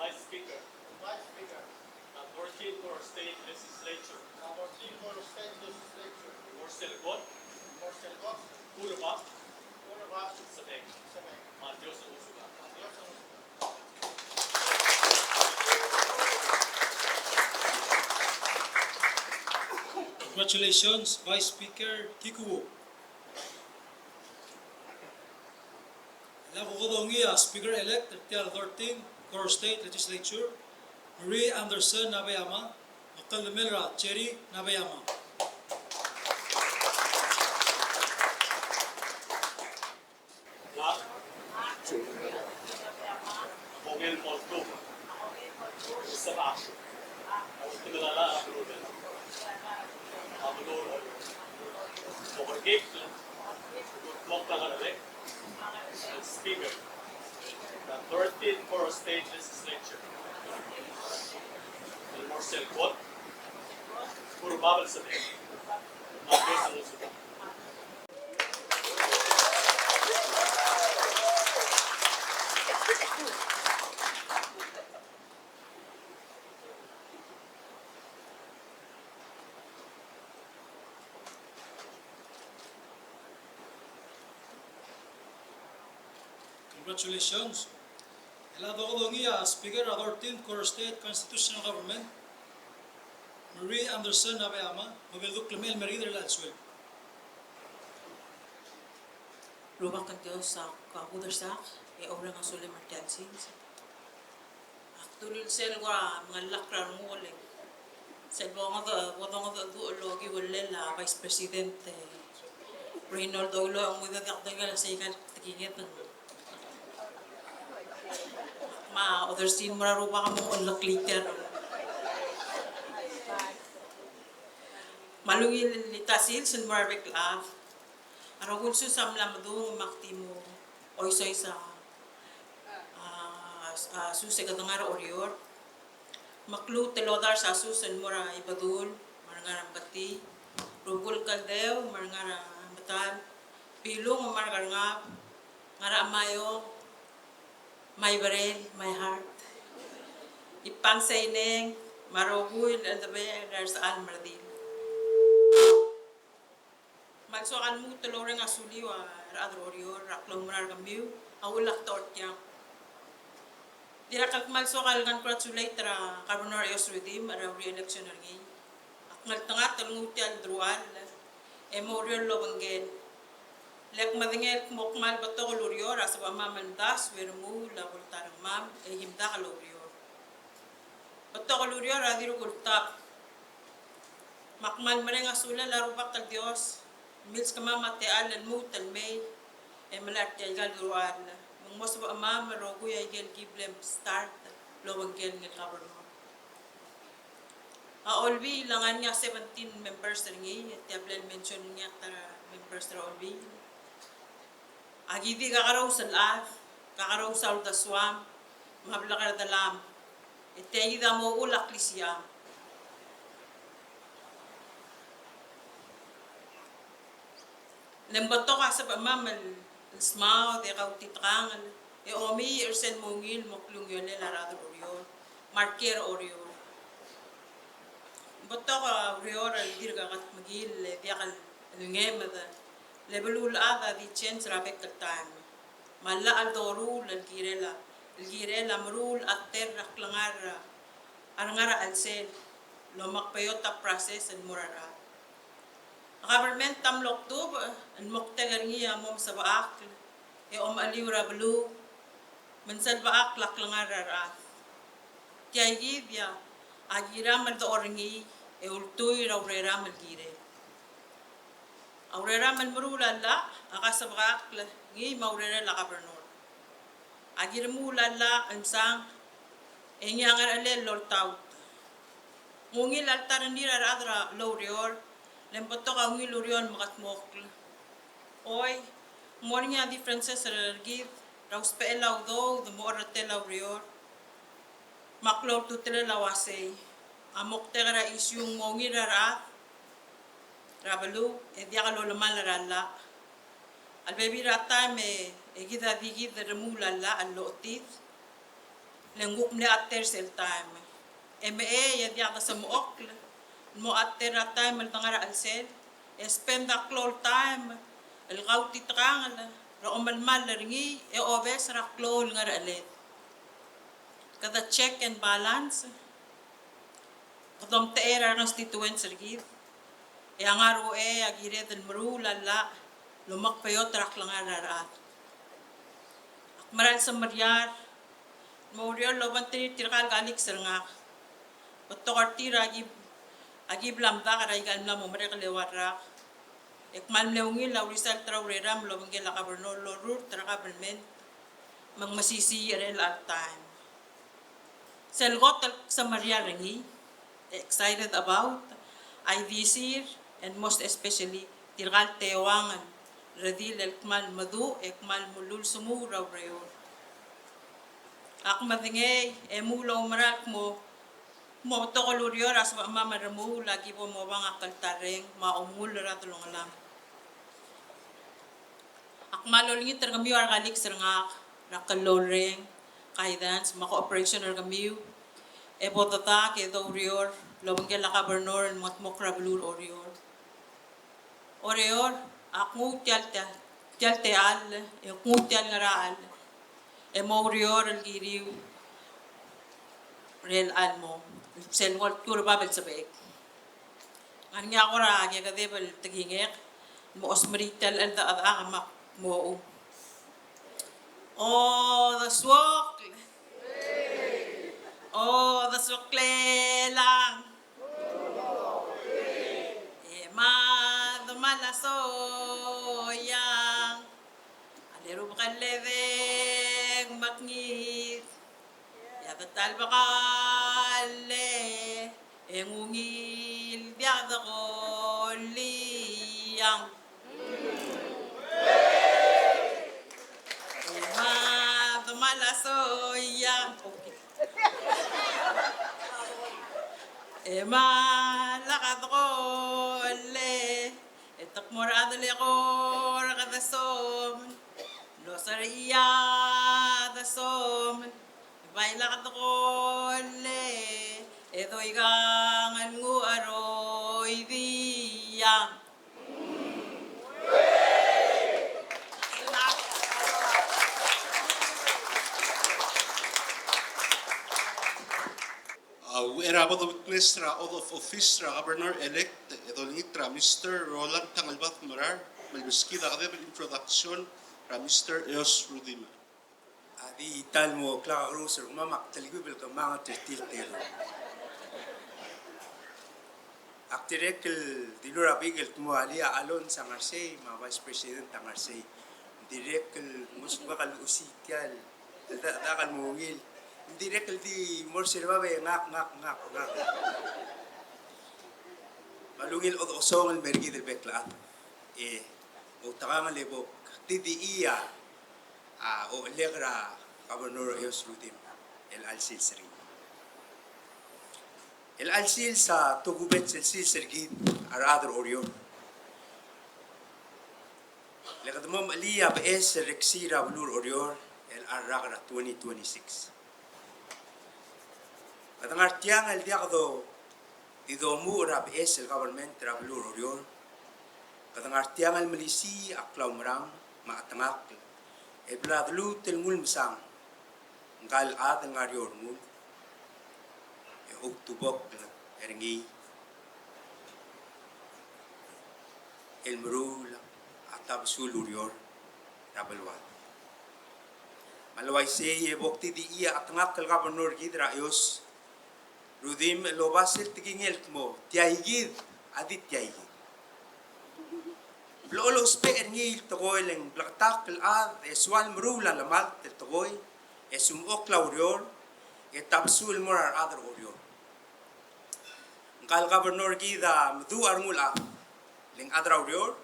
J: Vice Speaker, 13th Koror State Legislature, Morselgot, Purba, Sabek, Dios ang usuga.
A: Congratulations, Vice Speaker Kikuo. Lakukodongia Speaker-elect at 13th Koror State Legislature, Marie Anderson Nabayama, Makalimilra Cherry Nabayama.
J: Pogel Molto, Sabak, Tinalala Abulur, Mokorgik, Moklangarek, and Speaker, the 13th Koror State Legislature, El Morsel Kot, Puro Babel Sabek, Dios ang usuga.
A: Congratulations. Lakukodongia Speaker of 13th Koror State Constitutional Government, Marie Anderson Nabayama, Mabilduk Lamel Merida Ladswell.
K: Rumah kan Diyos sa kakudarsak, orang ang sulit martiansins. Tulil sel gua mga lakrar mo ulit. Sa buong wadong logi wala la Vice President Reynold Olo ang mga kakdagal sa ikan tikingit ng ma-othersin mo na rupa ka mong unlock later. Malungil litasil sun marvek la. Aragul su samla madung makti mo oisoy sa susay katangar orior. Maklu telodar sa susan mura ibadul marangaram gati. Rugul kaldew marangara batal. Pilong marangangap ngara amayo. My brain, my heart. Ipang sa ineng, maroguil at the bears almardil. Magsukan mo tuloreng asuli wa radrorio, raklong marar kamiw, awulak tortya. Dirakak magsukan congratulate ra Carbonara Yosrudim, ara re-election ringi. Akmal tanga talungutian drual, emorial lobanggen. Lek madingel mokmal bato koloryo rasa mamandas wermu la voltarang mam himda koloryo. Bato koloryo radiro kultap. Makmal mereng asula la rubak kal Dios. Mils kama mateal lan mutal may malat gal duruan. Mungmos ba mam rogo ya gel giblem start lowang gel ng kabarno. Olbi langan nga 17 members ringi tablen mention nga tara members ra olbi. Agidi kakaraw sa lahat, kakaraw sa udaswam, mahablakar dalam. Itengi da mo ulak lisiyam. Lembato ka sa pamamal, smaw, de ka utitrangan, omi ersen mongil moklung yun larado orior, marker orior. Bato ka orior al dirga kat magil, diakal lungemada. Lebelul ada di chance rabek ketan. Mala al dorul al girela merul ater raklangara. Arangara al sel. Lomak payota process and murara. Government tam loktub an moktegar ngiya mom sa baak. Om aliura belu. Mensal baak laklangara ra. Kaya gibya agira mal do orangi e ultui raureram al gire. Aureram al marula la, akasabrak la, ngi maurere la gobernador. Agirmu la ansang, enyangar ale lor taut. Ngungil altaran dira adra lorior, lempoto ka ngil lorion makatmokla. Oy, mornya differences rargid, raus peelaw do, the more telaw rior. Maklor tutele lawasay. Amok tegara isyung ngongir rarat, rabalu, e diakalo laman larala. Albebi rata me egida digid remula la allotit. Lengup ne atter sel time. ME ya diaka sa mook mo atter time al tangara al sel. Spend a clor time. El gauti trangal ra omal mal ringi e oves ra clor ngar alet. Kada check and balance. Kadom te era constituents sergid. E angaro e agire del marula la lumak payot rak lang ararat. Akmaral sa Maryar, Moriol loban tirakal galik serngak. Betok artira agib lambda karay galna momre kalewarak. Ekmal meungil laurisal traureram lobengel la gobernador lorur trakabalmen mang masisi arel at time. Selgot sa Maryar ringi excited about IDC and most especially tirakal tewangan radil ekmal madu ekmal mulul sumu raureo. Ak madingay emulo marak mo to kolurior as mamaramu lagi po mo bang akaltareng maumul ratulong alam. Ak malolingit tergamiw argalik serngak nakaloreng kaidans mako-operation argamiw e botata ke dorior lobengel la gobernador matmok rablur orior. Orior ak ngutial al e ngutial ngaraal e morior al giriw rel almo senwal kurbabel sabek. Ang nga ko ra nga kadebel tagingek mo osmerital al da amak mo. Oh, the swok. Oh, the swok lang. Ma the malaso yang. Alero bakaleveng makngit. Yatatal bakale. Engungil biada ko liyang. Ma the malaso yang. Okay. Ema lakad ko le etak morado le ko rakadasom lo saria dasom baila ko le edo igang ngu aroy diya.
C: Era about the witness oath of office governor-elect Edolitra Mr. Roland Tangalbat Marar malbiski da kadeb introduction Mr. Eos Rudima.
F: Adi tal mo kla ruser mamak taligubel ka mga tertil tero. Aktirekel dinura bigel mo alia alon sa Marseille, ma vice president ng Marseille. Direkel musba kal usikyal da kal mungil. Direkel di morsirba be ngak. Malungil od osong al mergi del bekla. Utakangan lebok tidi iya o legra Gobernador Eos Rudim el alsil seri. El alsil sa tugubet el sil sergid aradro orion. Lekadmom aliya bees reksira blur orior el aragra 2026. Katangar tiang el diakdo idomu rab es el government travelur orior. Katangar tiang el milisi aklaw marang maatangak e bladlu tel ngul misang ngal ad ngarior ngul e oktubok eringi el mrul atab sulurior rabelwat malawai se e bokti di iya atangak kel gobernador gidra Eos Rudim lo basil tigingel mo tiaigid adit tiaigid. Lolo spe ngil togoy leng blaktak al eswal mrula lamal togoy esum oklaurior etapsul morar adar orior. Kal gobernador gida mdu armula leng adar orior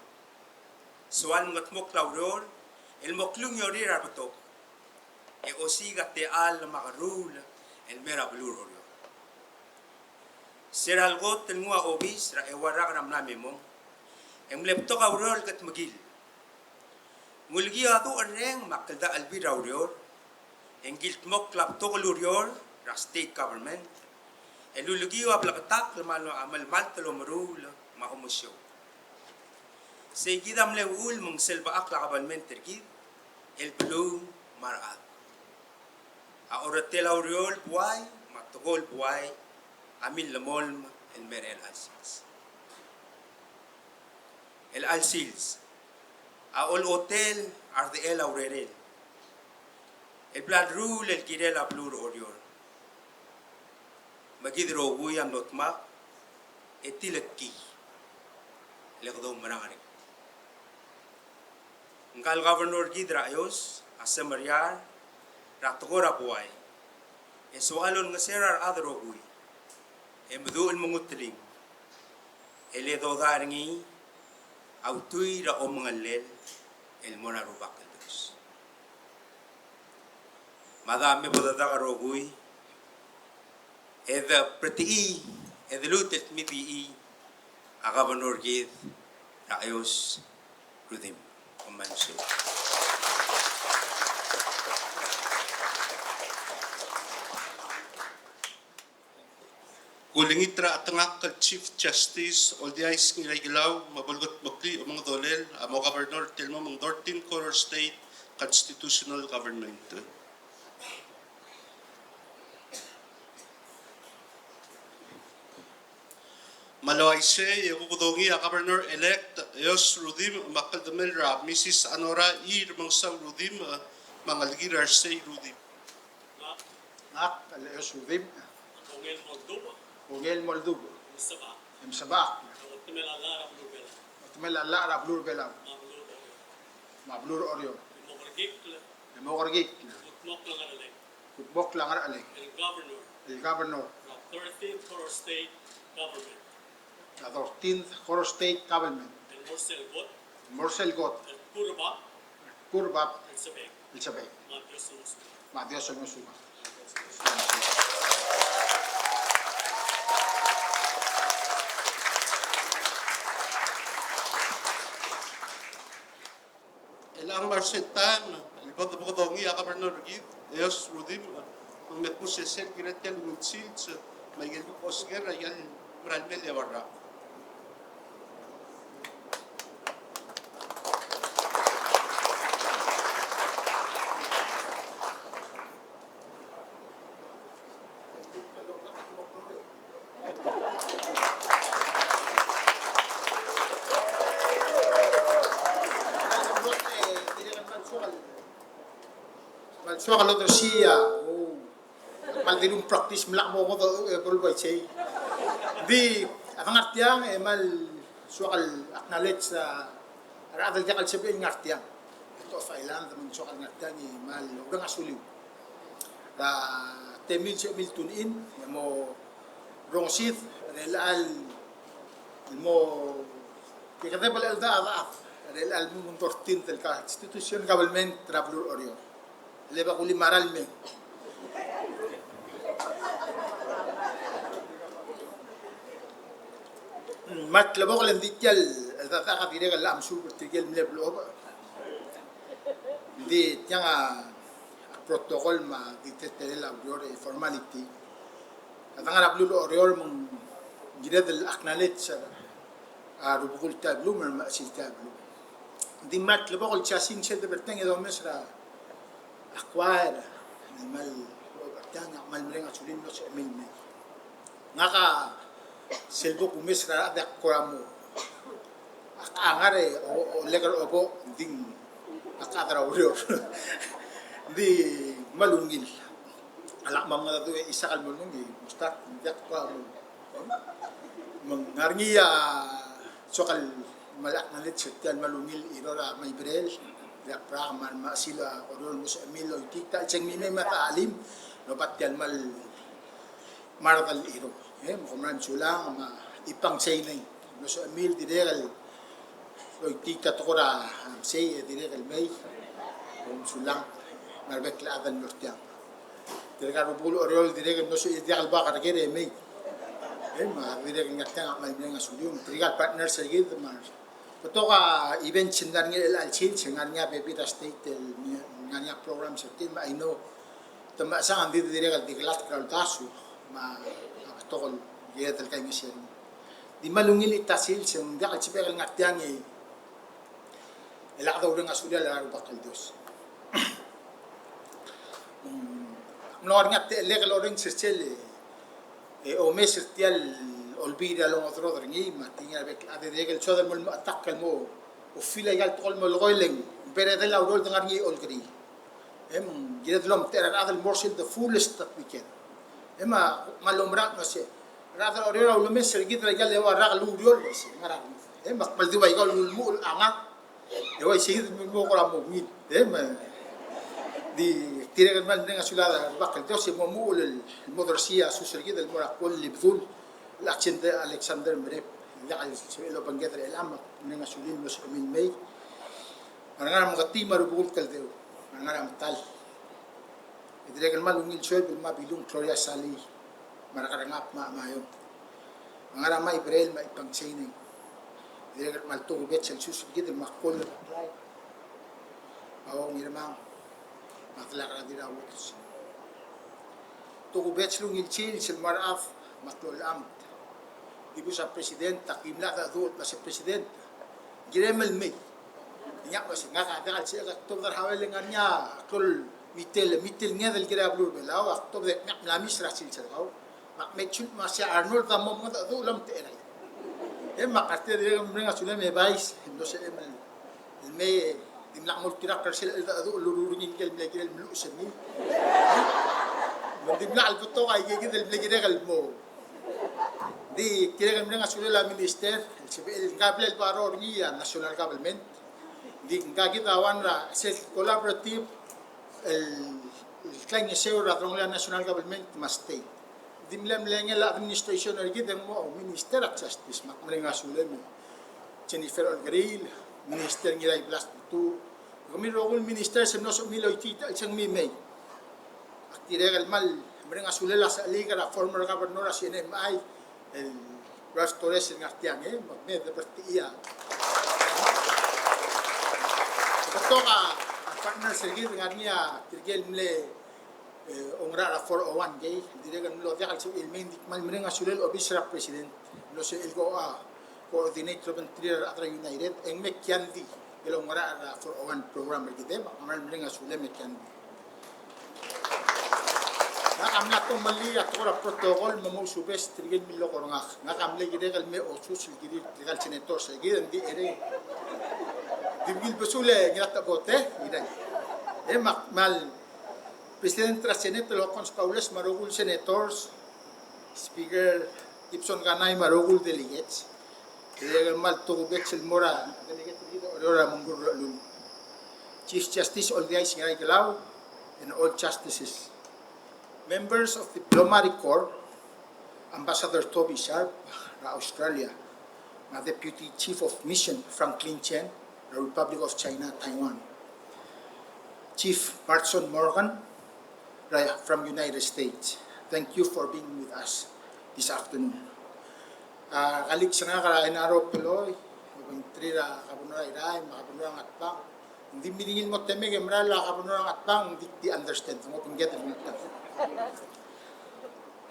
F: swal ngatmok laurior el moklung yorir arbatok e osiga te al magarul el mera blur orior. Seral got el ngua obis ra e warak ram namemong em leptok aurior kat magil. Mulgi adu areng makalda albi raurior engil mok laptok lurior ra state government elulugi wa blakatak lamalo amal maltalo marul ma umusyo. Segidam le ul mong selba akla government tergid el blue marad. A oratel aurior buay matogol buay amil lamol el merel alsils. El alsils a ol hotel arde el aurerel. El blood rule el girela blur orior. Magidro guyam notma etilaki. Legdo marangari. Ngal governor gidra ayos asemariar ratogora buay. Esualon ngaserar adro guy. Emdu el mungutling. Ele dodaringi autui ra omangalel el monarubak el dos. Madame bodada karogui eda preti eda lutet midi a governor gid ra ayos rudim omanso.
C: Gulingitra at ngak Chief Justice Oldiais Ngilaigilaw mabulgot makli o mga dolel amo Governor Tilmo mong 13th Koror State Constitutional Government. Maloaise yagukudongi a Governor-elect Eos Rudim Makaldamel Ra Mrs. Anora Ir Mangsang Rudim Mangalgirar Say Rudim.
L: Ngak Eos Rudim
J: Ongel Moldova.
L: Ongel Moldugo
J: Sabah.
L: Sabak
J: Otimel Allah Blue Bella.
L: Otumel Allah ra blur belam
J: Mablur.
L: mablur oryo
J: Mogorgik.
L: demogorgik
J: Utmok lang alay.
L: kutbok langar ale
J: El governor.
L: el governor
J: Of 13th Koror State Government.
L: the 13th Koror State Government
J: El Morsel Got.
L: Morsel Got
J: El Kurba.
L: Kurbab
J: El Sabek.
L: el Sabay
J: Matios Mus.
L: Madios el Musuma.
C: Ang marsentan, ibang bukadongi a Governor Gid Eos Rudim ang metmusesel kinatel ngutsil may gelu osger ayal bralmel yawarra.
L: So kalau tu sia, mal di practice melak mo ko berubah cai. Di ang artiang mal soal acknowledge sa ada jakal sabi ng artiang. Ito of island man soal artiang ni mal udah ngasuliw. Da temil sa mil tunin mo rongsit relal mo kikatay bal alda ada relal mo 13 del constitution government traveler oryo. Leba kuli maral me. Mat labo ko lang dityal tata ka dire ka lam su tigel me blob. Di tianga protocol ma ditetel la glore formality. Atang arab lulo orior mong gida del acknowledge sa rubukul tablu ma si tablu. Di mat labo ko chasin sa de berteng edo mesra acquire mal tanga mal mrenga sulin no sa emilme ngaka selbo kumisra da koramo angare o legal obo ding akadra urior di malungil alak mga tu isa kal mulung gi mustak dak pa mo mengarngia sokal malak nalit setian malungil irora may brel ya pra man masila orol mus emilo itika cheng mi mata alim lobat yan mal maradal iro mo man sulang ma ipang say nay mus emil diregal lo itika tokora say diregal may sulang marbek la adan nortiang diregal bulu orol diregal mus ideal ba kargere may ma diregal ngatang mal nga sulyum diregal partner sa gid mar Toka event sinar nga al-alchin, singar nga bebida state, nga nga program sa tin, I know, tama sa ang dito direk al-diglat kaltaso, tokol, giyatal kayo nga siya. Di malungil itasil, siyang dakal sipekal nga tiyang ilakaw rin nga sulia laro bakal dos. Mnor nga lekal orin sirchel, o mes sirtial, olvida long otro dringi matinga bek ade degel chodal mol attackal mo o fila gal tol mol goileng bere de la urol dangar ni olgri giret lom ter adal morsel the fullest that we can malomra no se radal orera lo mes git gal le war gal urol se ngara mal di bay gal mul anga e way sigit mo ko mo min di tira mal nga sulada bakal dos mo mul el modrosia susergid el morakol libdul الأكسنت ألكسندر مريب لعل سؤاله بنجدر الأمر من مسؤولين مسؤولين مي أنا مغطي مربوط كالديو أنا متال إذا كان مالو نيل شوي بالما بيلون كلوريا سالي مرة كرناپ ما يوم أنا ما إبريل ما إبانسيني إذا كان مال تو بيت سلسوس جد المقول أو ميرمان ما طلع رادي راوتس تو بيت لو نيل شيل سلمراف مطلوب الأمر ibu sa presidente takimla ka doon sa presidente giremel me nya ko singa ka dal siya to dar hawel nganya kul mitel nya del girablu belaw to de la misra sil sa daw mak mechut ma si Arnold da mo da do lam te ay makarte de nga sula me bais no se el me dimla mo tira karsel da do lururungin kel me kel mlu semi mo dimla al buto ay gigil me girel mo di kira kami nga sulila minister el gablel paro niya national government di gagitawan ra self collaborative el kanya seo ra trong la national government must stay di mlem lenge la administration er gideng mo minister of justice mak nga sulem Jennifer Olgril minister ngira i blast tu kami rogul minister sa no so miloy tita isang mimay akire gal mal nga sulila sa liga ra former governor sa NMI el Rastores en Artiang, magmed de Bertia. Toka ang partner sergir nga niya tirgel mle ongra la 401 gay diregan lo dia kalso il mendik mal menga sulel obisra president lo se el go a coordinator bentrier atra united en mekyandi el ongra la 401 program gide mal menga sulel mekyandi Nakamla to mali atora protocol mo subes tirgel milo koranga nakamle gidegal me osus gidil legal senator sa gidel di ere dibgil besule ngata bote gidan mal president tra senator lokons paules marugul senators speaker Gibson Ganay marugul delegates gidegal mal to bexel mora delegate gido ora mungur lul chief justice all the ngay galaw and all justices members of the Diplomatic Corps, Ambassador Toby Sharp, Australia, Deputy Chief of Mission Franklin Chen, the Republic of China, Taiwan, Chief Martson Morgan from United States. Thank you for being with us this afternoon. Kalik sa nga karain araw peloy, trira kabunura iray, makabunura ng atbang. Hindi miningin mo temig, emrala kabunura ng atbang, hindi understand. Mo pingget ang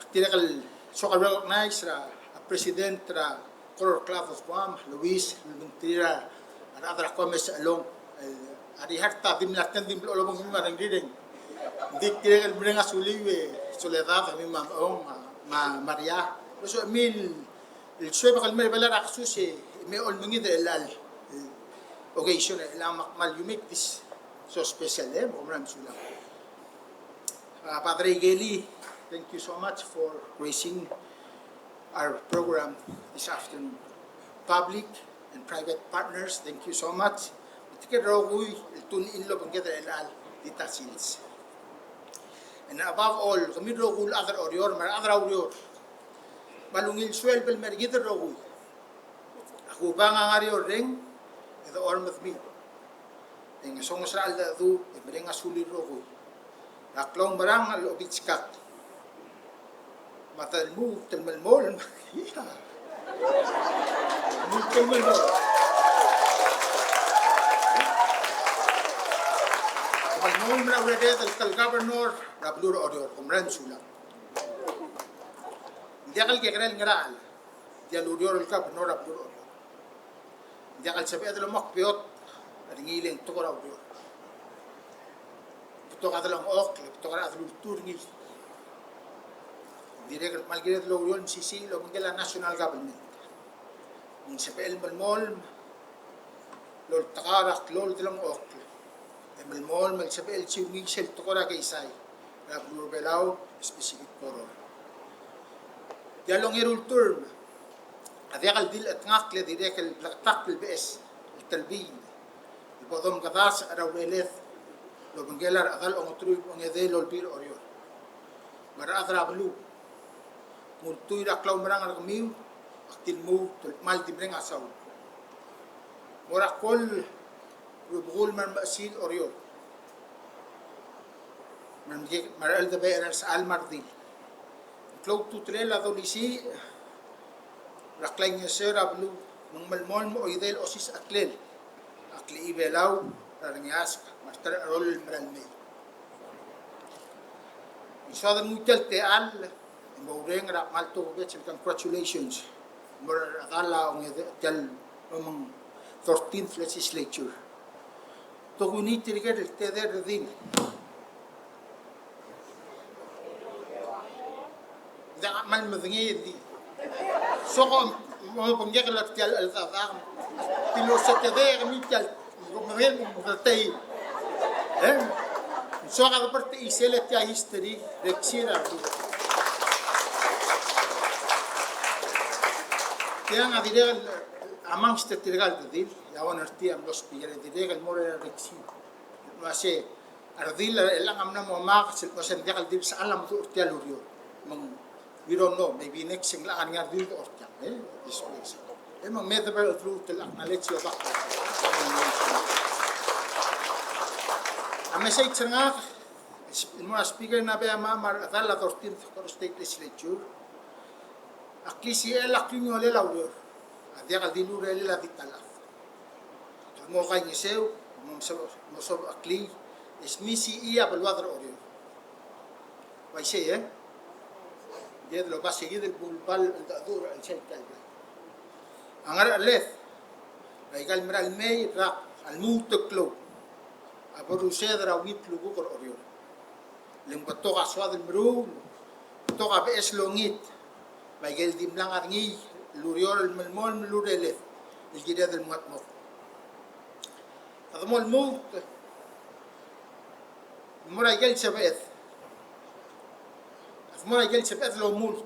L: Tinakal so ka recognize ra President ra Koror Club of Guam, Luis Lumentira, and other comments along ari harta dim laten dim lo bang marang riding. Di tinakal bringa suliwe soledad kami ma Maria. So mil el suebe kalmer bala aksusi me ol mingid elal. Occasion elang makmal you make this so special mo ram sulang. Padre Geli, thank you so much for gracing our program this afternoon. Public and private partners, thank you so much. And above all, kami rogul other orior, mar other orior. Malungil swel bel mergid rogul. Ako ba nga ngari ring, ito ormath mi. Ang song sa alda du, ibring asuli rogul. Naklong barang al obitskak. Matal mu, telmal mol. Mu telmal mol. Malmol mra uredet al governor rablur orior kumran sulang. Dia kal kekral ngeral. Dia lurior al governor rablur orior. Dia kal sabi adlo makpiot ringiling tukor orior. Putok adlo ok, putok adlo turngil. Direct malgiret lo orior sisi lo mengela national government. Ang sabi el malmol lol takarak lol dilang ok. Malmol magsabi el chiw Michel tukora kay Isay. Rablur Palau, specific Koror. Dialong irul term. Adiyakal dil at ngakle direk el plaktak el BS, el talbin. Ipodom kadas araw releth. Lo banggelar akal ongotruy ongede lolbir orior. Mara adra blu. Multuy raklaw marang aragmiw. Aktil mo, mal dimreng asaw. Morakol rubgul man maasil orior. Maral da bayar sa almardil. Klog tutrela dolisi raklay niya sir ablu nung malmol mo oidel osis aklel. Akli ibelaw rarangyas master rol maralme. Isadan mutal teal mawreng ra malto bet congratulations. Mor adala ong tel among 13th legislature. To kunit tirigad teder din. Da mal madngi di. So ko mo pangyak la tial al tafam. Pilo sa teder mi tial gumel mo tay. So ka parte isela tia history rexira. Kaya nga diregal amongst the tirgal din. Yawan artiam los pigere diregal more rexi. Mase ardil elang amna mo mak sil kosen diregal din sa alam to tial urio. We don't know, maybe next thing lang nga dil to ortiam. This place. Mang medable through til acknowledge yo bak. Message nga mo speaker na ba mar adala 13th Koror state legislature. Akisi elaklinyo le lawyo. Adia kal dilure le la ditala. Mo kay ngisew mo so akli is misi iya balwadro oryo. Why say dia lo ba seguir el bulbal el dadur el cheikal. Angar alef. Raigal meral may rak al mutuklo. Abaru sedra witlu ko oryo. Lengbato ka swad el bru. To ka bes longit. Baigel dimlang arngi lurior el melmol lurelef. El gida del matmo. Adamo el mut. Muraigel sabeth. Muraigel sabeth lo mult.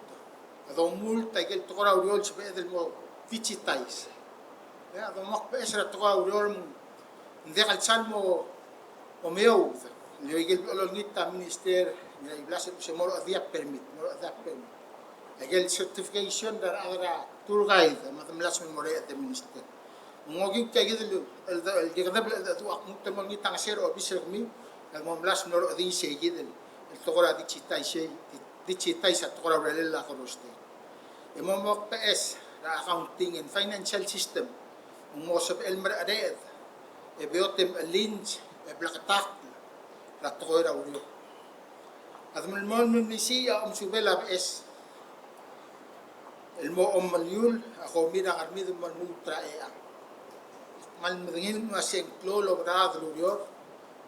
L: Adamo mult taigel tokora uriol sabeth el mo fichitais. Adamo makbes ra tokora uriol mo. Ndekal salmo omeo. Lioigel olongita minister ni iblaset se moro adia permit. Moro adia permit. Agel certification dar adra tour guide matamlas mo more at the minister. Ngogi kaya gidelo el gigdab tu akmut mo ni tangsero officer mi el mamlas mo adi se gidel el tokora di chitai sa tokora relela koroste. E mo PS ra accounting and financial system mo sa el mer adet e biotem lins e blakatak la tokora ulo. Admul mon ni siya subela PS el mo malyul ako mirang armido man mutra mal mengin maseng klolo brad lurior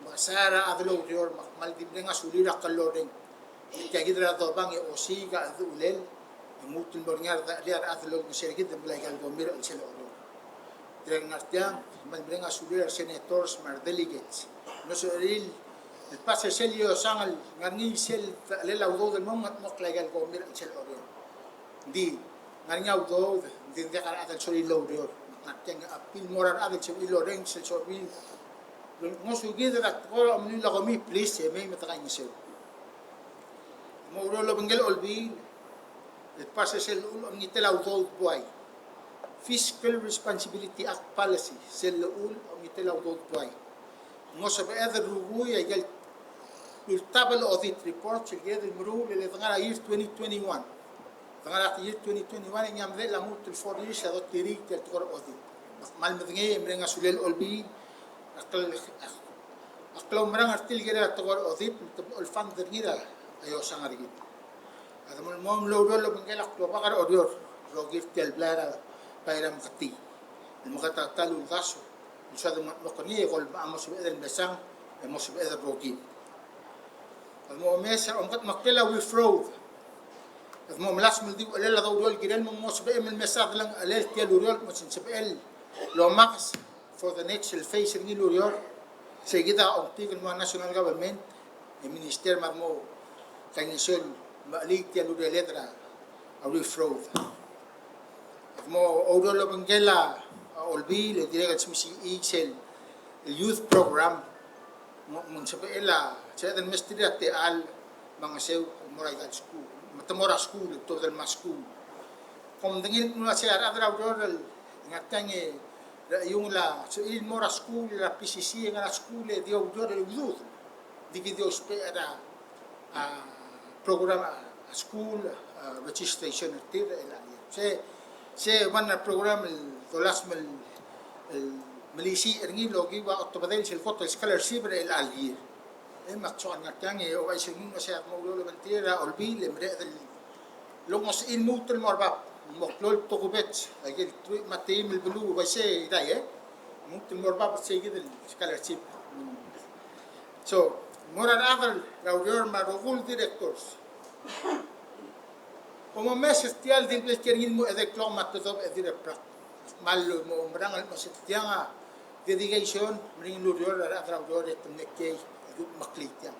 L: masara adlurior mal dibrenga sulira kaloreng kagidra to bang e osiga adulel mutul borngar da liar adlog sergit de blagal gomir el selo dreng artiam mal brenga sulira senators mar delegates no soril el pase selio sangal ngarni sel le la udo del mong at nok legal ko mir sel oro di ngarni udo di de kara adal soli lo dio nakken apil morar adal soli lo reng sel sobi ngosu gida rat ko amni la komi please me mata kan sel mo ro lo bengel olbi el pase sel amni tela udo boy Fiscal Responsibility Act Policy sel ul amni tela udo boy ngosa be other ruguy ay gal Ultabal audit report silged المرور اللي تغير year 2021 تغير year 2021 yang amde la mut el 4 years adot tirik tel tgor audit mal mednge mrenga sulel olbi aklo mrang artil gera tgor audit el fund dergira ayo sangargi adamul mom lo lo bengel aklo bakar odior rogir tel blara pairam khati el magata talu daso usado mokoni gol amos be el mesang amos be el rogir mo mesa ongat makela we fraud mo mlas mudi wala daw dol giren mo mos be el mesad lang alel tel urol mo sin sebel lo max for the next phase ni lurior seguida optig mo national government el minister mo kainisol mali tel urol letra we fraud mo odol lo bangela olbi le direct smisi excel el youth program mo sebela saya dan mesti dia al mga sew moray gal school matamora school to del mas school kom dingin no sa adra rural ngatange yung la so il mora school la PCC nga school dio rural youth digi dio spera program school registration tira el se one program el dolas mel Malisi ergi logi wa otobadel sil foto scholarship el algir maksuan ngatange o ay singin masya mo lo mentira olbi le mre del longos in mutul morbab moklol to kubet ay matim el bulu wa se dai mutul morbab se gidel scholarship so moran agal raudor marogul directors como meses tial din plekerin mo ede klomat to ede prak malo mo umrangal mo setianga dedication ring lurior raudor et nekkei maklitya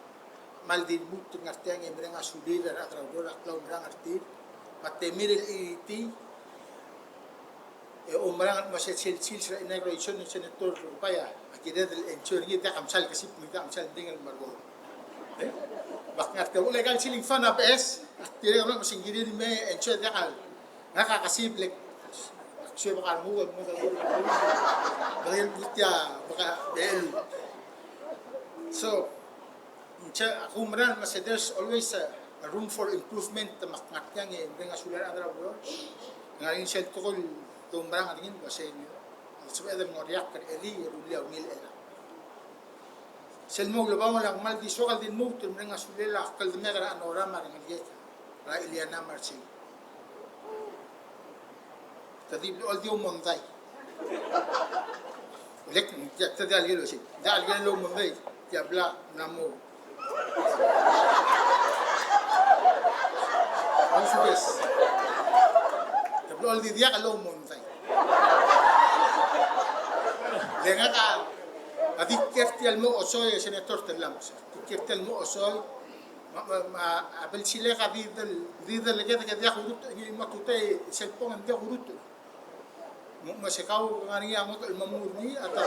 L: mal din but ngarteng emreng asulir raudor aklaw mrang artir matemir el iti umrang mo sil sa inauguration ni senator Rupaya akide del ensure ni ta kamsal kasi puita kamsal dingal margo bakngat ka legal siling fan APS tire mo singiri ni me ensure dakal nakakasiblek siya baka mo dahil butya baka bel so ako maran mas there's always a room for improvement ta makngat yang bring asular adra bro ngayon siya tukol tumbrang adingin kasi so either mo react kan eli rulia mil ela sel mo labaw lang mal di sokal din mo tum bring asular kal demera anorama ng get ra Iliana Marcin tadi all dio monday lek tadi algelo si da algelo monday ya bla namo Subes all di dia kalau monday lenga ka adi kertial mo osoy senator telam kertial mo osoy ma abel chile ka di del lege que dia hurut ni matute selpon dia hurut masekau ngani ang el mamurni ata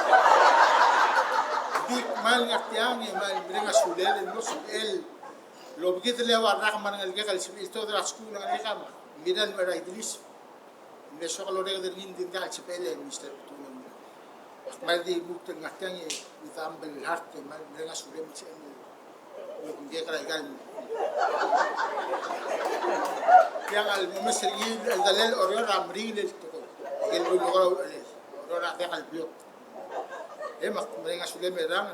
L: di mal ngatiang mal bringa sulel no sul lo bigit le warra man ngal gal sil to dra school ngal kama midan mera idris me so lo de din din dal chpele mister tunam mal di mut ngatiang with humble heart mal bringa sulel sil lo bigit gal yang al mumasriyin al dalal oryor amrin el el lugar ora de albio mak menga sule merang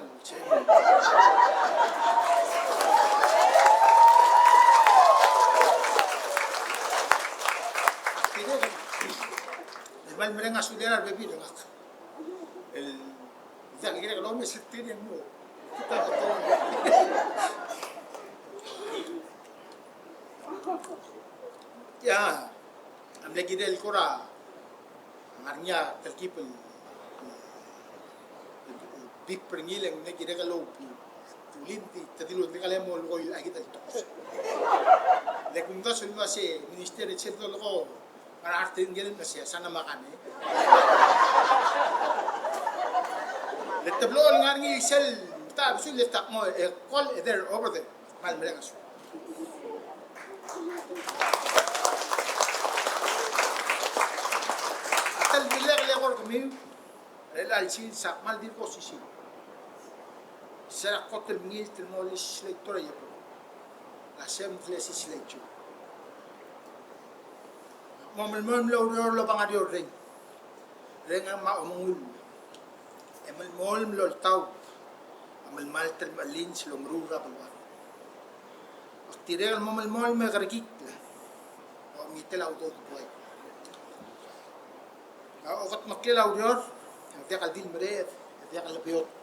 L: el mal menga sule ar bebi ngak el ya que lo me sentir en mo ya amle gidel kora arnya terkipel big pringil yang ne kira kalau Ulim ti tadilo di kala mo lo il agit alto. Le kung da sulma se ministeri chelto lo para arte ngelen na siya sana makane. Le tablo ngar ngi sel ta bisul le tak mo call there over there. Mal merengas. Atal bilang le kor kami el alcil sak mal dir posisi. Será kotel mil termolis lectora ya. La sem legislature. Momel lo pangadio ring. Ring ang maumul. Emal molm lol tau. Amal maltel malin silong rura balwa. Aktirel momel mol me gargit la. O mitel auto boy. Okat makil audior. Dia kaldin meret. Dia kalbiot.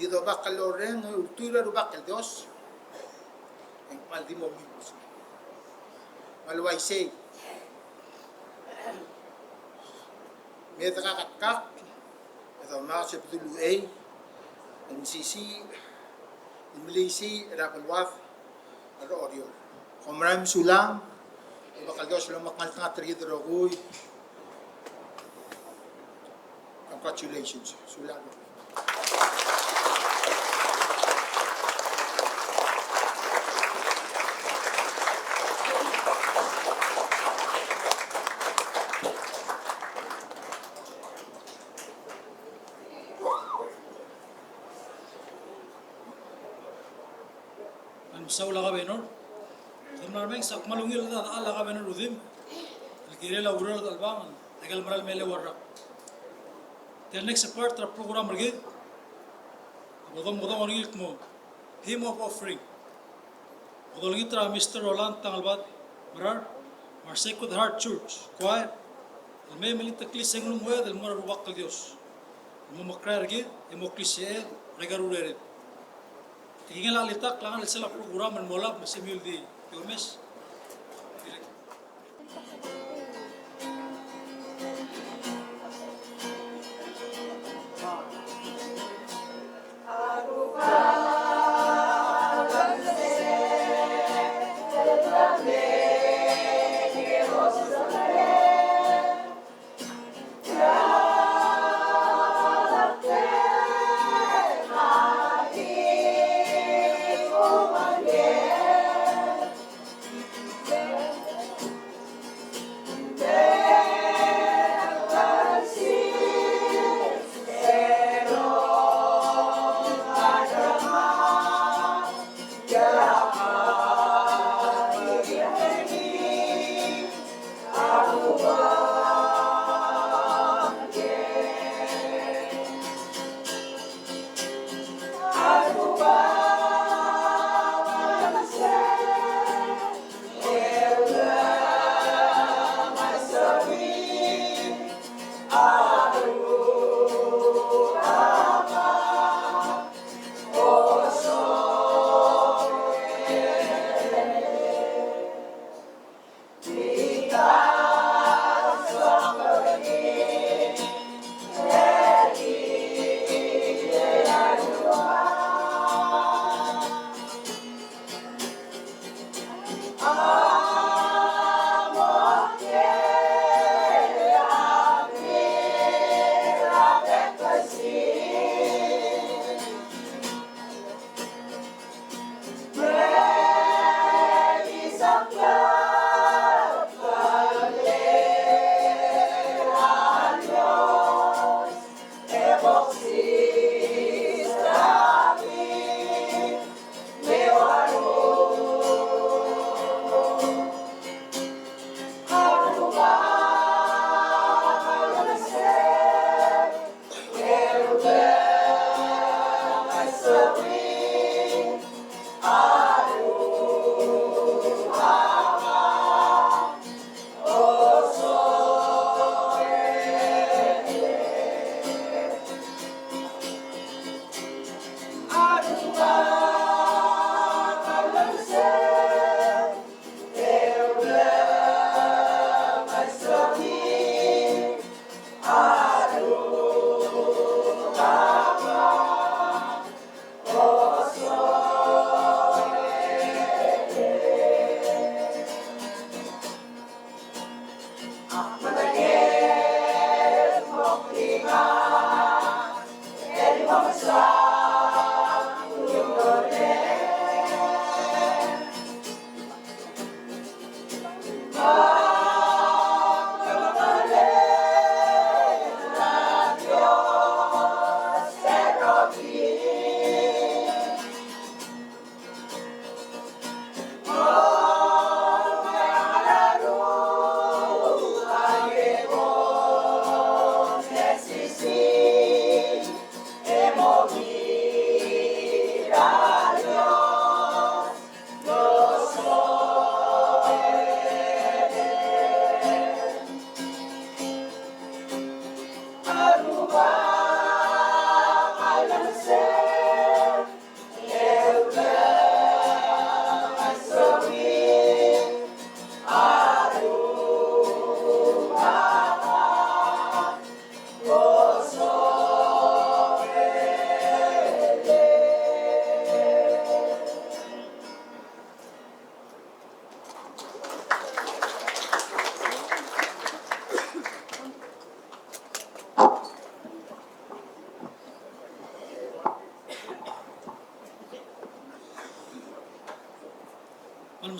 L: Dito bakal loreng ultura ru bakal dos. Ang maldi mo minus. Malway say. Meta kakak. Ito makasip dulu ang sisi Inmalisi rapalwath aro audio. Komram sulang bakal dos sulang makal tanga terhidro kuy. Congratulations sulang.
A: Saula ka benor. Samnar meng sak malungil da ala ka benor udim. Alkire la urar dalbangan. Nagal maral mele warra. The next part of program mergid. Bodom orgil mo. Hymn of offering. Bodol gitra Mr. Roland Tangalbat. Marar. Marsecod Heart Church. Choir. El me melita klis englum wed el mora rubak kal Dios. Mo makrar gid. Emo klise regarurere. Tinggal alitak langan sila program menolak masih mildi Gomez.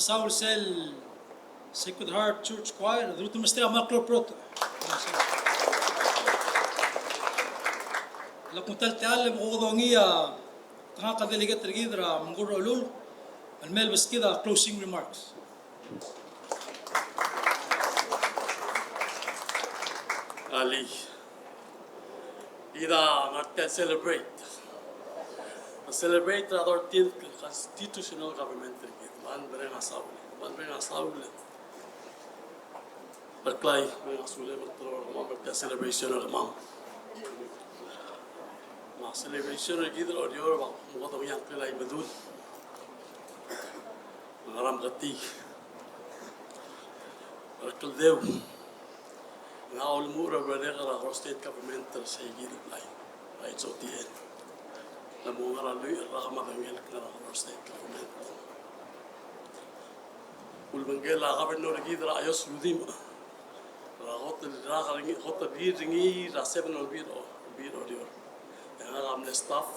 A: Masawal Sel Sacred Heart Church Choir, Drutu Mestre Macro Proto. La kuntal تعلم غوضونية تناقض اللي قد ترقيدرا من قرر أولول المال بس كده closing remarks.
I: Ali, ida ngarte celebrate the 13th constitutional government man beren asaul berklai beren asule bertelur ma berta celebration mam ma celebration gitu audio ba mo to yang kelai bedul ngaram gati berkel dew now the more of the state government say give apply right so the la mo ngara lui rahma ngel kana state government ul bangela governor gidra ayos ludim ra hot ringi ra 7 ol biro dio ya am the staff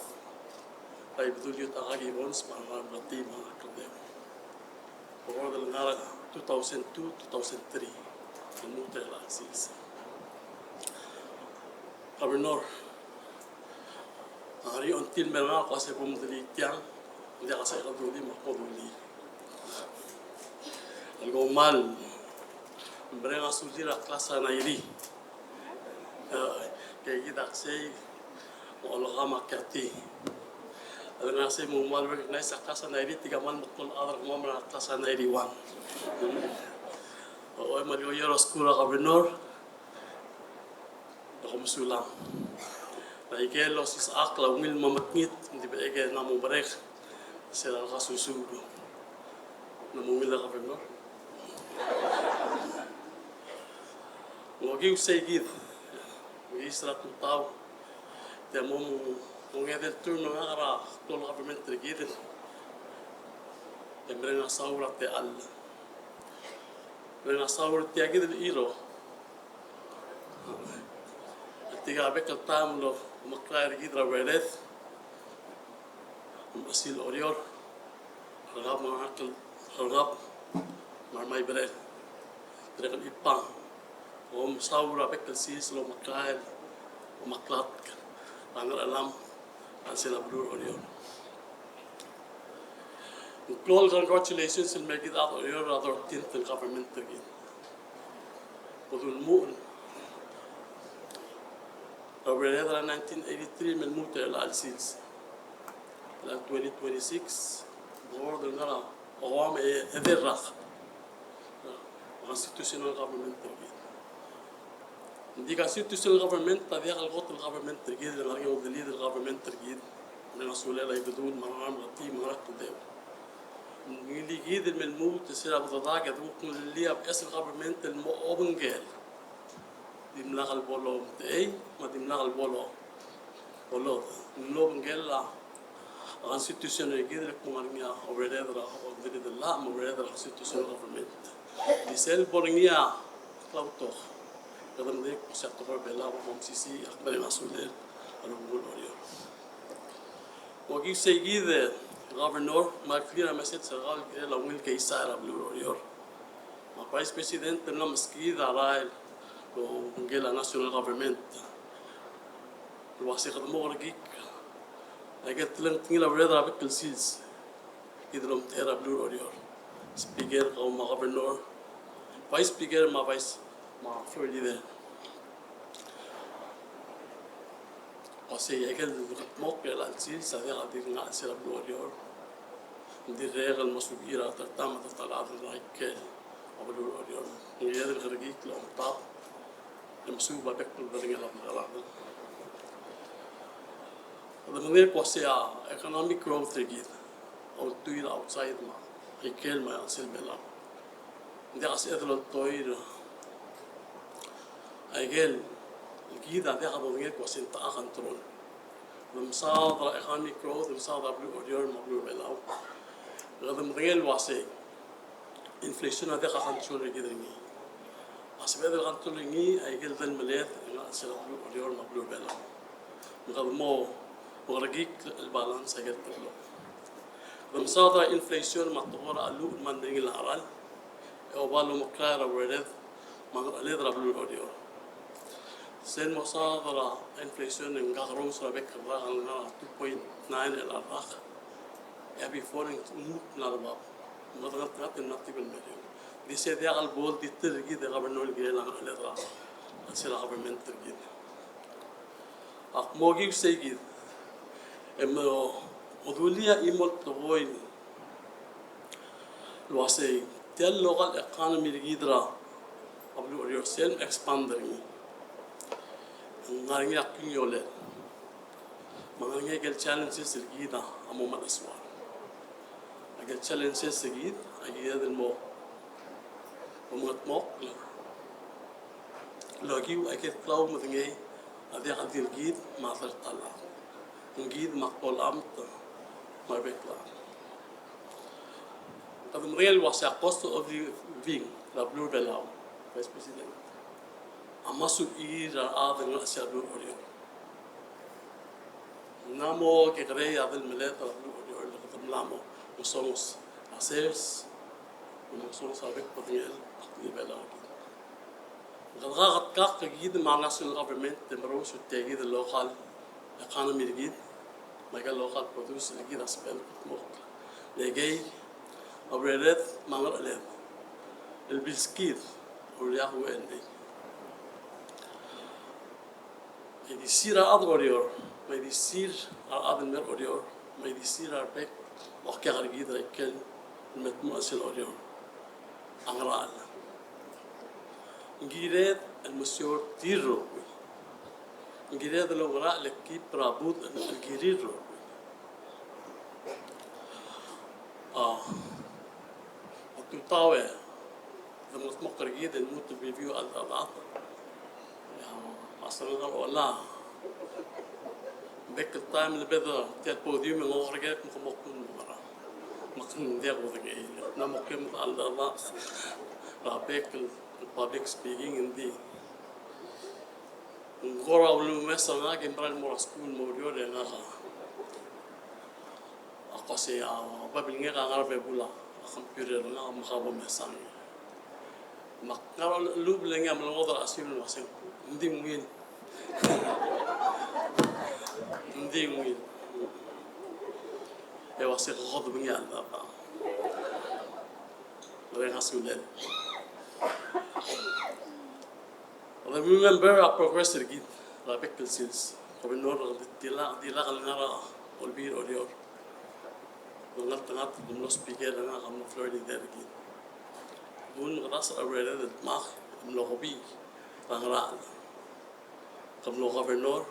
I: ay budul yut agagi wons pa ma team ma klade por del ngara 2002 2003 Nutella sis Governor hari until mereka kasi pumutuli tiang hindi kasi kaduli makuduli algo mal mereka sudah klasa na iri kaya kita say wala ka makati algo say mo mal recognize sa klasa na iri tiga mal makul adar mo mereka klasa na iri 1 Oy Mario Yoros Kura Governor ako musulang na ikelos is akla ungil mamatngit hindi ba ike namu barek sila kasusugo namumila Governor ngogi usay gid ngogi isra kong tao te mo ngedel turn mga kara tol government gid tembre na saura te al Rena saur tiagi del iro. Tiga bekal tam lo maklair gidra vered. Masil orior. Harap makal harap marmai bered. Terekal ipang. Om saur bekal sis lo maklair maklat. Angar alam ansela blur orior. Global congratulations and make it out of your other 13th government again. Podul over 1983 من موت العالسيس. 2026 بورد النرا قوام هذا الرخ. Constitutional government again. The constitutional government تبيع الغط الgovernment again اللي هو the leader government again. من مسؤولية لا يبدون مرام غطي مرات ده. اللي جيد من الموت تصير بضاعة دوك من اللي بأس الغفرمنت المؤمنجل دي ملاغ البولو أي ما دي ملاغ البولو بولو المؤمنجل لا constitutional جيد لك مغنيا overhead أو بدي لا overhead constitutional government دي سيل بولنيا كلاوتو كذا مديك سيأتوه بلا ومسيسي أخبار مسؤولين أنا بقول أريو وكيف سيجيد Governor, Marclina Messet Serral, la Will Kaisara Blue Orior. Ma Vice President, la Mesquida, Rail, la National Government. Lo hace como Morgik. I get Tila Red Rabbit Seals. Hidrom Terra Blue Orior. Speaker, ma Governor. Vice Speaker, ma Vice, ma Florida there. Kasi yakel mok la sil sa dia adir nga sila blorior di regel masugira tartama talad like blorior ni yader gergi lo tap masuba bekul beringa la the manera kasi economic growth regid or to it outside ma yakel ma sil bela di as edlo toir yakel الجيدة ده هذا غير كوسين تأخن ترون المصادر economic growth المصادر بالأوريور مبلور بلاو غير مغير واسع inflation هذا خان شو اللي قدرني أسباب هذا خان تلقي أي كل ذا المليات إن أصير بالأوريور مبلور بلاو غير مو ورقيك البالانس هيك تقوله Bamsada inflation matokora alu manding laral. Obalo makara wered mangaled rablu audio. Sen mosada inflation in gagros rabek ra 2.9 el-araq. Every foreign move narabab. Madragat gat natibel medium. Di se dia al bol di tergi de gabernol gel al ra. Asila government tergi. Ak mogi segid. Emo modulia imol togoin. Luasay tel local economy gidra. Ablu yourself expanding. Ngaringi akin yole. Mangaringi gel challenges gida amo malaswa. Agel challenges gid agid del mo. ومغطموق لوجيو أكيد كلاو مثني هذه عندي الجيد ما صار طلع الجيد مقبول أمط ما بيطلع هذا مريل واسع cost of living la blue Palau vice president amasu ira هذا الناس يا blue أوريو نامو كغري هذا الملات la blue أوريو اللي قدم لامو وصوص عسيرس وصوص أبيك بديل Palau. Galgat kak gid ma national government temro su tegi the local economy gid maga local produce gid aspel mo legay abredet mangar ale el biskit uriah wendi edi sira adgorior ma edi sir adel mer orior ma edi sir arbek وكار gid rekel المتمؤسس orior angral Gired المسيور تيرو Gired لو غراء لكي برابود الجريرو التطاوع لما تمقر جيد الموت بيفيو الأضعاف أصلا ولا بك التايم اللي بيضا تيال بوديوم من غرقات مخمقون برا مخن ديغو ذكي نمقيم الأضعاف رابيك public speaking in the Gora ulu mesa nga gimbral mo school mo dio de nga ako si babil nga ngarbe bula computer nga makabo mesa makaro lub le nga mo odra asim no asim ndi ngin e wasi khod binga ba re ngasulen Remember our progress again. La bekel sils. Kami nor dila kalengara olbir orior. Ngat ngat dumlo speaker nga kam Florida der again. Bun ras aware that mak mlo hobi pangra. Kam lo governor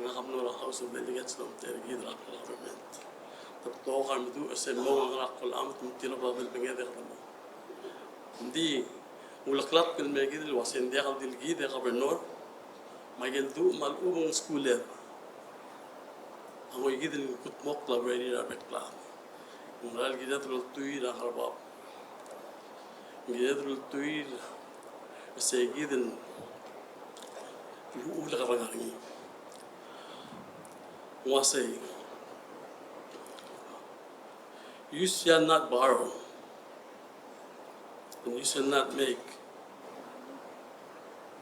I: nga kam lo house of delegates lo der again la government. Tab to kam du asemo nga kol amt mtilo babel bengede kamo. Ndi ولكلات كل ما يجي الواسين دي قبل الجي دي قبل النور ما يجلدو مالوم سكولة هو يجي كنت مقلب ريني ربكلا ونرال جدات الطويل أخرباب جدات الطويل بس يجي الأول غرقاني واسي you shall not borrow and you shall not make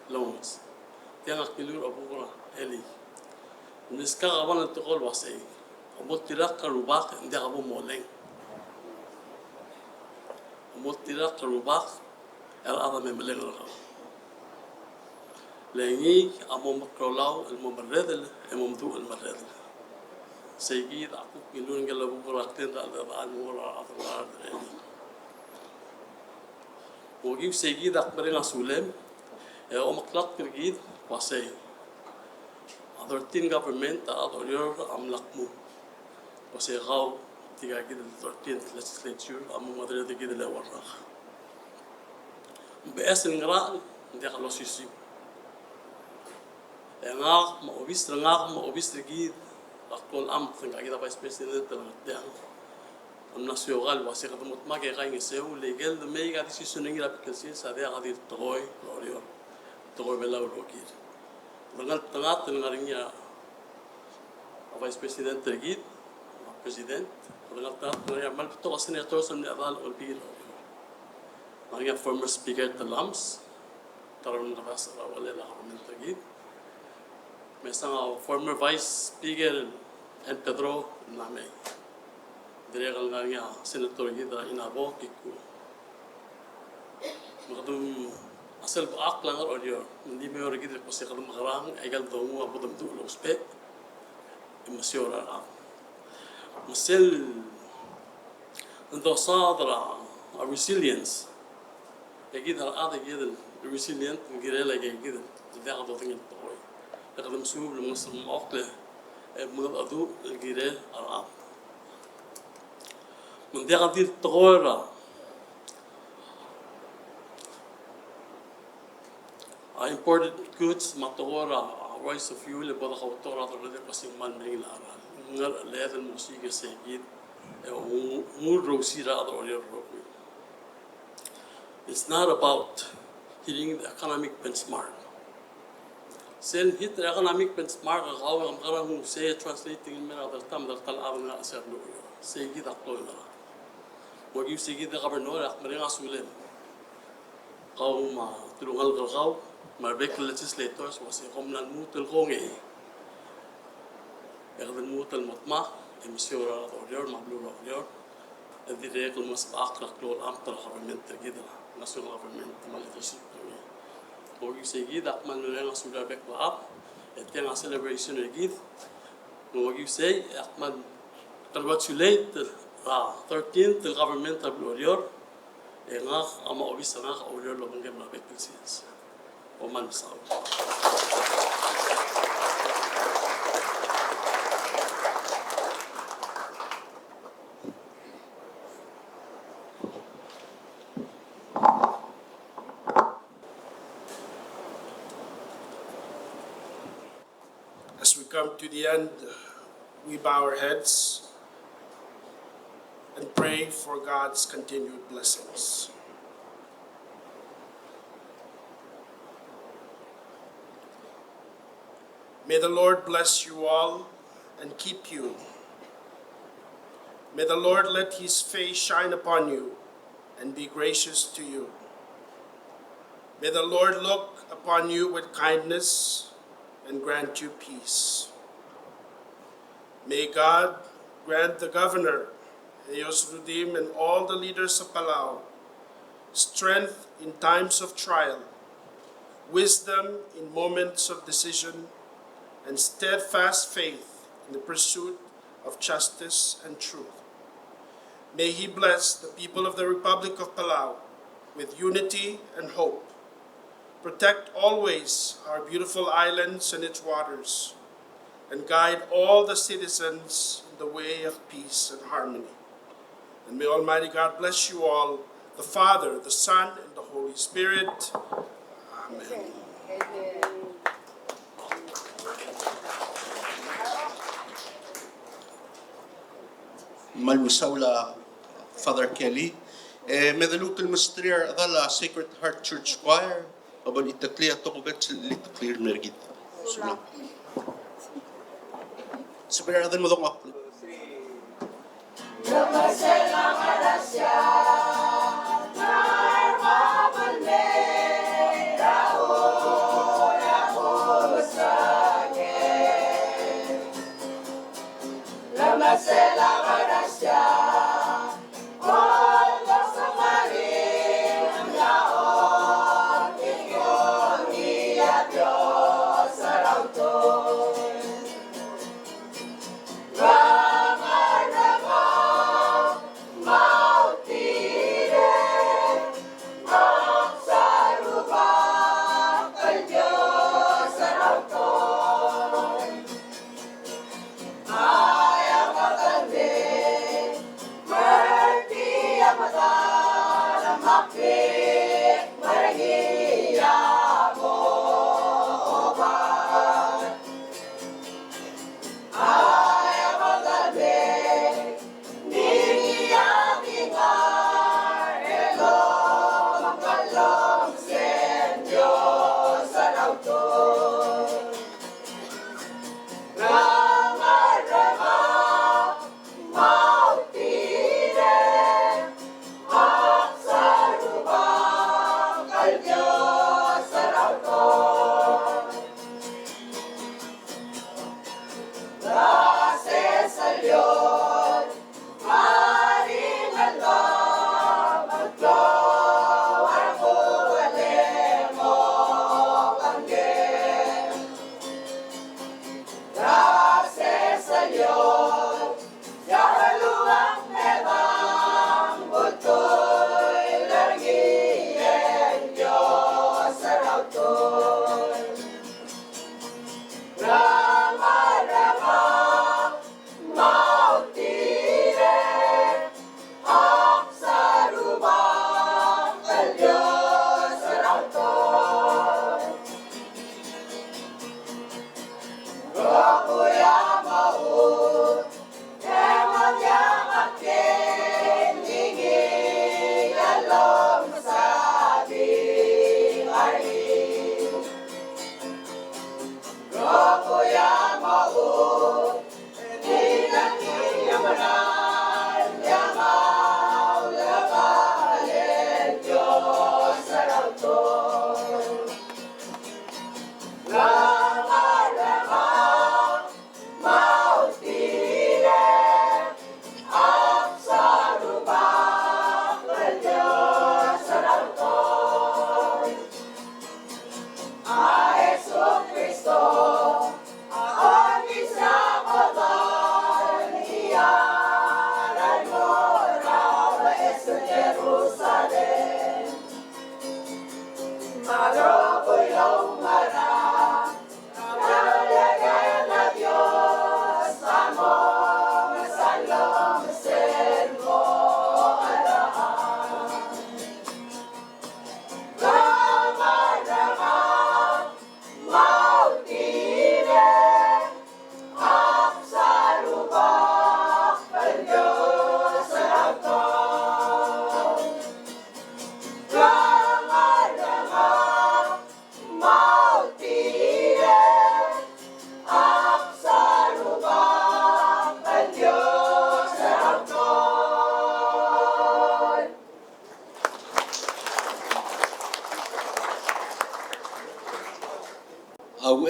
I: loans. Tiang akilur abura eli. Niska kawan itu kol wasai. Abot tirak karubak dia kabu moleng. Abot tirak karubak ada memeleng orang. Lengi amo makrolau el mumarredel el mumdu el marredel. Seguid aku kilur ngelabu kurakten ada almura afar eli. Wogib seguid akbare ngasulem. ومقلق ترجيد واسي. 13 government أضرير أملاكمو واسي غاو تيجا كده 13th legislature أمو مدرسة كده لورا. بأس النقراء ده خلاص يصيب. نقاق ما أبيس نقاق ما أبيس ترجيد أقول أم تنقا كده vice president ده. الناس يقال واسي قد متما كيغاين يسوي ليجل دمية قاعد يصير نيجي بكسير سادة قاعد يتطوي لوريور. Tokoy Palau lokir. Dengan tengah tengahnya vice president tergit, President, mga malpito ka senator sa mga abal o biro. Mga former speaker Talams, taron na basa wala lang government tagid. May isang former vice speaker and Pedro Name. Direkal nga nga senator gida inabo kiku. Makadum asal baak lang audio. Hindi mo rin gida po siya kalong makarang ay galdo mo abodam dulo uspe. Imasyora ang Masel endosadra a resilience. Egid har ada gid resilient ngirela gid. Daga do tingin toy. Daga dum sub lu musum okle mga adu gire ara. Mun daga dir toyra. Imported goods matora rice of fuel bada khawtora da kasi man nila ara. Ngal level musika segid it's not about hitting the economic benchmark. Sen hit the economic benchmark how am karang say translating in mera tam dal tal arna asar lo segid aklo na wagi segid da governor ak maringa sulen kaw ma tulungal kaw marbek legislators was homeland mutul konge Erden mutal matma, emisyora audio, mablu audio. Edi regel mas akrak lol amtar government gida, national government leadership. Bogi segi dak man lenga sudah back up. Eti nga celebration gid. Bogi say akman congratulate 13th government audio. Nga ama obisa nga audio lo bangem na back pilsins. Oman saw.
E: As we come to the end, we bow our heads and pray for God's continued blessings. May the Lord bless you all and keep you. May the Lord let his face shine upon you and be gracious to you. May the Lord look upon you with kindness and grant you peace. May God grant the governor, Eos Rudim, and all the leaders of Palau strength in times of trial, wisdom in moments of decision, and steadfast faith in the pursuit of justice and truth. May he bless the people of the Republic of Palau with unity and hope. Protect always our beautiful islands and its waters, and guide all the citizens in the way of peace and harmony. And may Almighty God bless you all, the Father, the Son, and the Holy Spirit. Amen.
C: Malmusaula Father Kelly. Medaluk Mastria Adala Sacred Heart Church Choir. Abang itakliya to ko bet itaklir mergit. Sulang. Sebenarnya ada modong apa?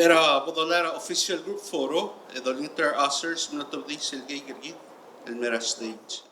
C: Era Bodolera Official Group Foro, e do Inter Asers, Minotobdi, Silgay Girgit, Elmera Stage.